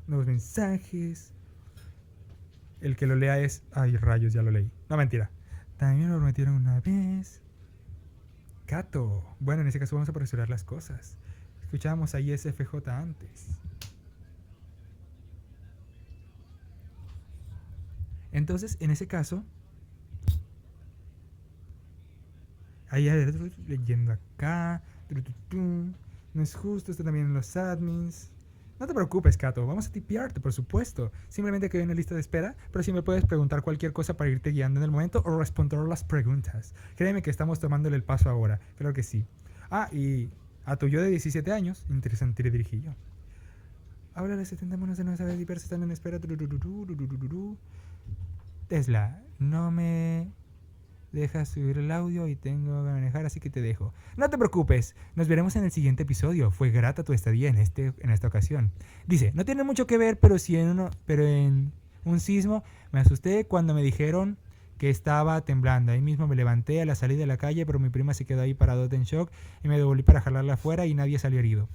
Nuevos mensajes. El que lo lea es... Ay, rayos, ya lo leí. No, mentira. También lo prometieron una vez. Cato. Bueno, en ese caso vamos a apresurar las cosas. Escuchábamos a ISFJ antes. Entonces, en ese caso... Ahí leyendo acá. No es justo, esto también en los admins. No te preocupes, Cato, vamos a tipearte, por supuesto. Simplemente que hay una lista de espera, pero si me puedes preguntar cualquier cosa para irte guiando en el momento o responder las preguntas. Créeme que estamos tomándole el paso ahora, creo que sí. Ah, y a tu yo de 17 años, interesante dirigillo. Habla de 70 monos de no saber diversos, están en espera. Tesla, no me dejas subir el audio y tengo que manejar, así que te dejo. No te preocupes, nos veremos en el siguiente episodio. Fue grata tu estadía en esta ocasión. Dice, no tiene mucho que ver, pero en un sismo me asusté cuando me dijeron que estaba temblando. Ahí mismo me levanté a la salida de la calle, pero mi prima se quedó ahí paradota en shock y me devolví para jalarla afuera y nadie salió herido.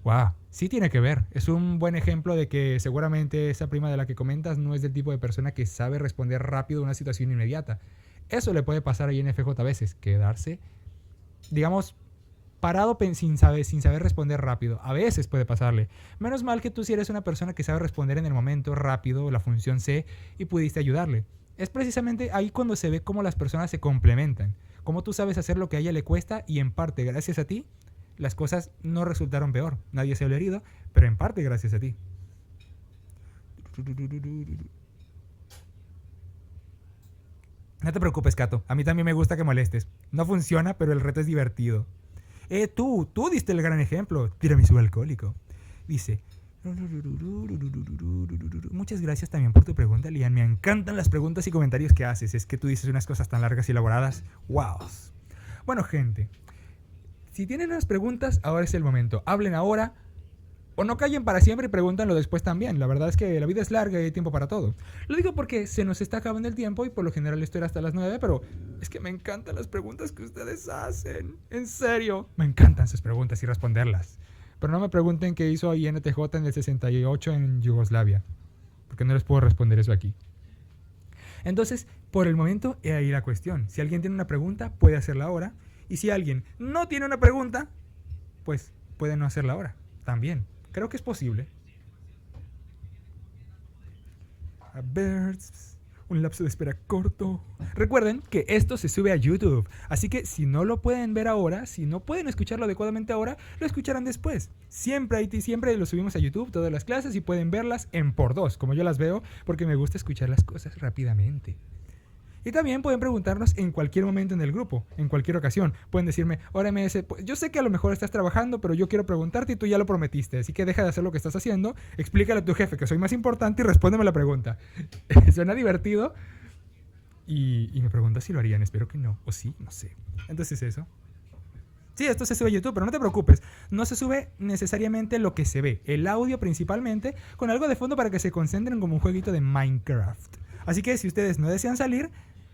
Wow, sí tiene que ver. Es un buen ejemplo de que seguramente esa prima de la que comentas no es del tipo de persona que sabe responder rápido a una situación inmediata. Eso le puede pasar a INFJ a veces, quedarse, digamos, parado sin saber responder rápido. A veces puede pasarle. Menos mal que tú sí eres una persona que sabe responder en el momento rápido, la función C, y pudiste ayudarle. Es precisamente ahí cuando se ve cómo las personas se complementan, cómo tú sabes hacer lo que a ella le cuesta y en parte gracias a ti, las cosas no resultaron peor. Nadie se ha herido, pero en parte gracias a ti. No te preocupes, Cato. A mí también me gusta que molestes. No funciona, pero el reto es divertido. Tú diste el gran ejemplo. Tiramisú alcohólico. Dice... Muchas gracias también por tu pregunta, Lian. Me encantan las preguntas y comentarios que haces. Es que tú dices unas cosas tan largas y elaboradas. ¡Wow! Bueno, gente. Si tienen unas preguntas, ahora es el momento. Hablen ahora. O no callen para siempre y pregúntanlo después también. La verdad es que la vida es larga y hay tiempo para todo. Lo digo porque se nos está acabando el tiempo y por lo general esto era hasta las 9, pero es que me encantan las preguntas que ustedes hacen. En serio. Me encantan sus preguntas y responderlas. Pero no me pregunten qué hizo INTJ en el 68 en Yugoslavia. Porque no les puedo responder eso aquí. Entonces, por el momento, he ahí la cuestión. Si alguien tiene una pregunta, puede hacerla ahora. Y si alguien no tiene una pregunta, pues pueden no hacerla ahora. También. Creo que es posible. A ver, un lapso de espera corto. Recuerden que esto se sube a YouTube, así que si no lo pueden ver ahora, si no pueden escucharlo adecuadamente ahora, lo escucharán después. Siempre lo subimos a YouTube, todas las clases, y pueden verlas en por dos, como yo las veo, porque me gusta escuchar las cosas rápidamente. Y también pueden preguntarnos en cualquier momento en el grupo, en cualquier ocasión. Pueden decirme, ahora MS, yo sé que a lo mejor estás trabajando, pero yo quiero preguntarte y tú ya lo prometiste, así que deja de hacer lo que estás haciendo, explícale a tu jefe que soy más importante y respóndeme la pregunta. Suena divertido y me pregunta si lo harían, espero que no, o sí, no sé. Entonces eso. Sí, esto se sube a YouTube, pero no te preocupes, no se sube necesariamente lo que se ve, el audio principalmente, con algo de fondo para que se concentren como un jueguito de Minecraft. Así que si ustedes no desean salir,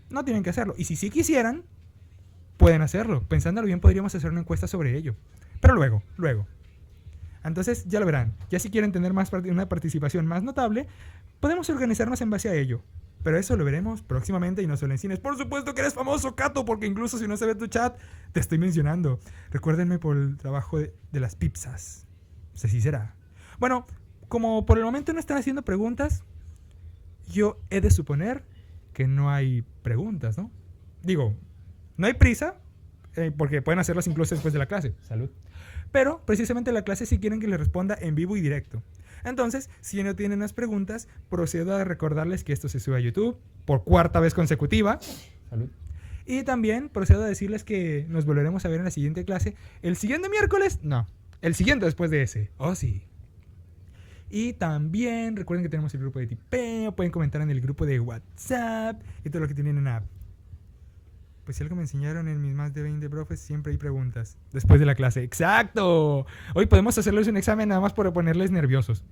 no tienen que hacerlo. Y si sí quisieran, pueden hacerlo. Pensándolo bien, podríamos hacer una encuesta sobre ello. Pero luego. Entonces, ya lo verán. Ya si quieren tener una participación más notable, podemos organizarnos en base a ello. Pero eso lo veremos próximamente y no solo en cines. Por supuesto que eres famoso, Cato, porque incluso si no se ve tu chat, te estoy mencionando. Recuérdenme por el trabajo de las pizzas. No sé si será. Bueno, como por el momento no están haciendo preguntas, yo he de suponer que no hay preguntas, ¿no? Digo, no hay prisa, porque pueden hacerlas incluso después de la clase. Salud. Pero precisamente la clase sí quieren que les responda en vivo y directo. Entonces, si no tienen las preguntas, procedo a recordarles que esto se sube a YouTube por cuarta vez consecutiva. Salud. Y también procedo a decirles que nos volveremos a ver en la siguiente clase. ¿El siguiente miércoles? No. El siguiente después de ese. Oh, sí. Y también recuerden que tenemos el grupo de tipeo, pueden comentar en el grupo de WhatsApp y todo lo que tienen en app. Pues si algo me enseñaron en mis más de 20 profes, siempre hay preguntas. Después de la clase. ¡Exacto! Hoy podemos hacerles un examen nada más por ponerles nerviosos.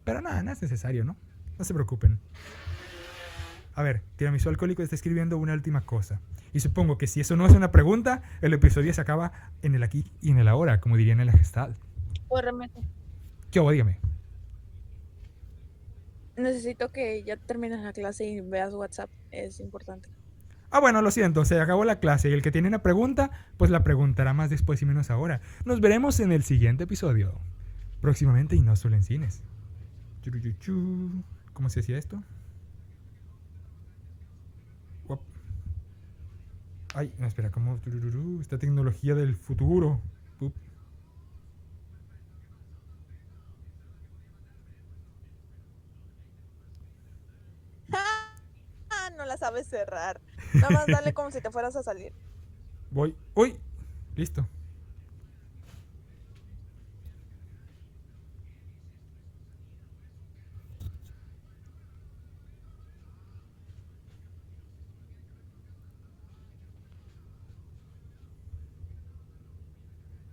Pero nada, no es necesario, ¿no? No se preocupen. A ver, Tiramisú Alcohólico está escribiendo una última cosa. Y supongo que si eso no es una pregunta, el episodio se acaba en el aquí y en el ahora, como dirían en la Gestalt. ¿Qué hubo? Dígame. Necesito que ya termines la clase y veas WhatsApp, es importante. Ah, bueno, lo siento, se acabó la clase y el que tiene una pregunta, pues la preguntará más después y menos ahora. Nos veremos en el siguiente episodio. Próximamente y no solo en cines. ¿Cómo se hacía esto? Ay, no, espera, ¿cómo? Esta tecnología del futuro. No la sabes cerrar. Nada más dale como si te fueras a salir. Voy. ¡Uy! Listo.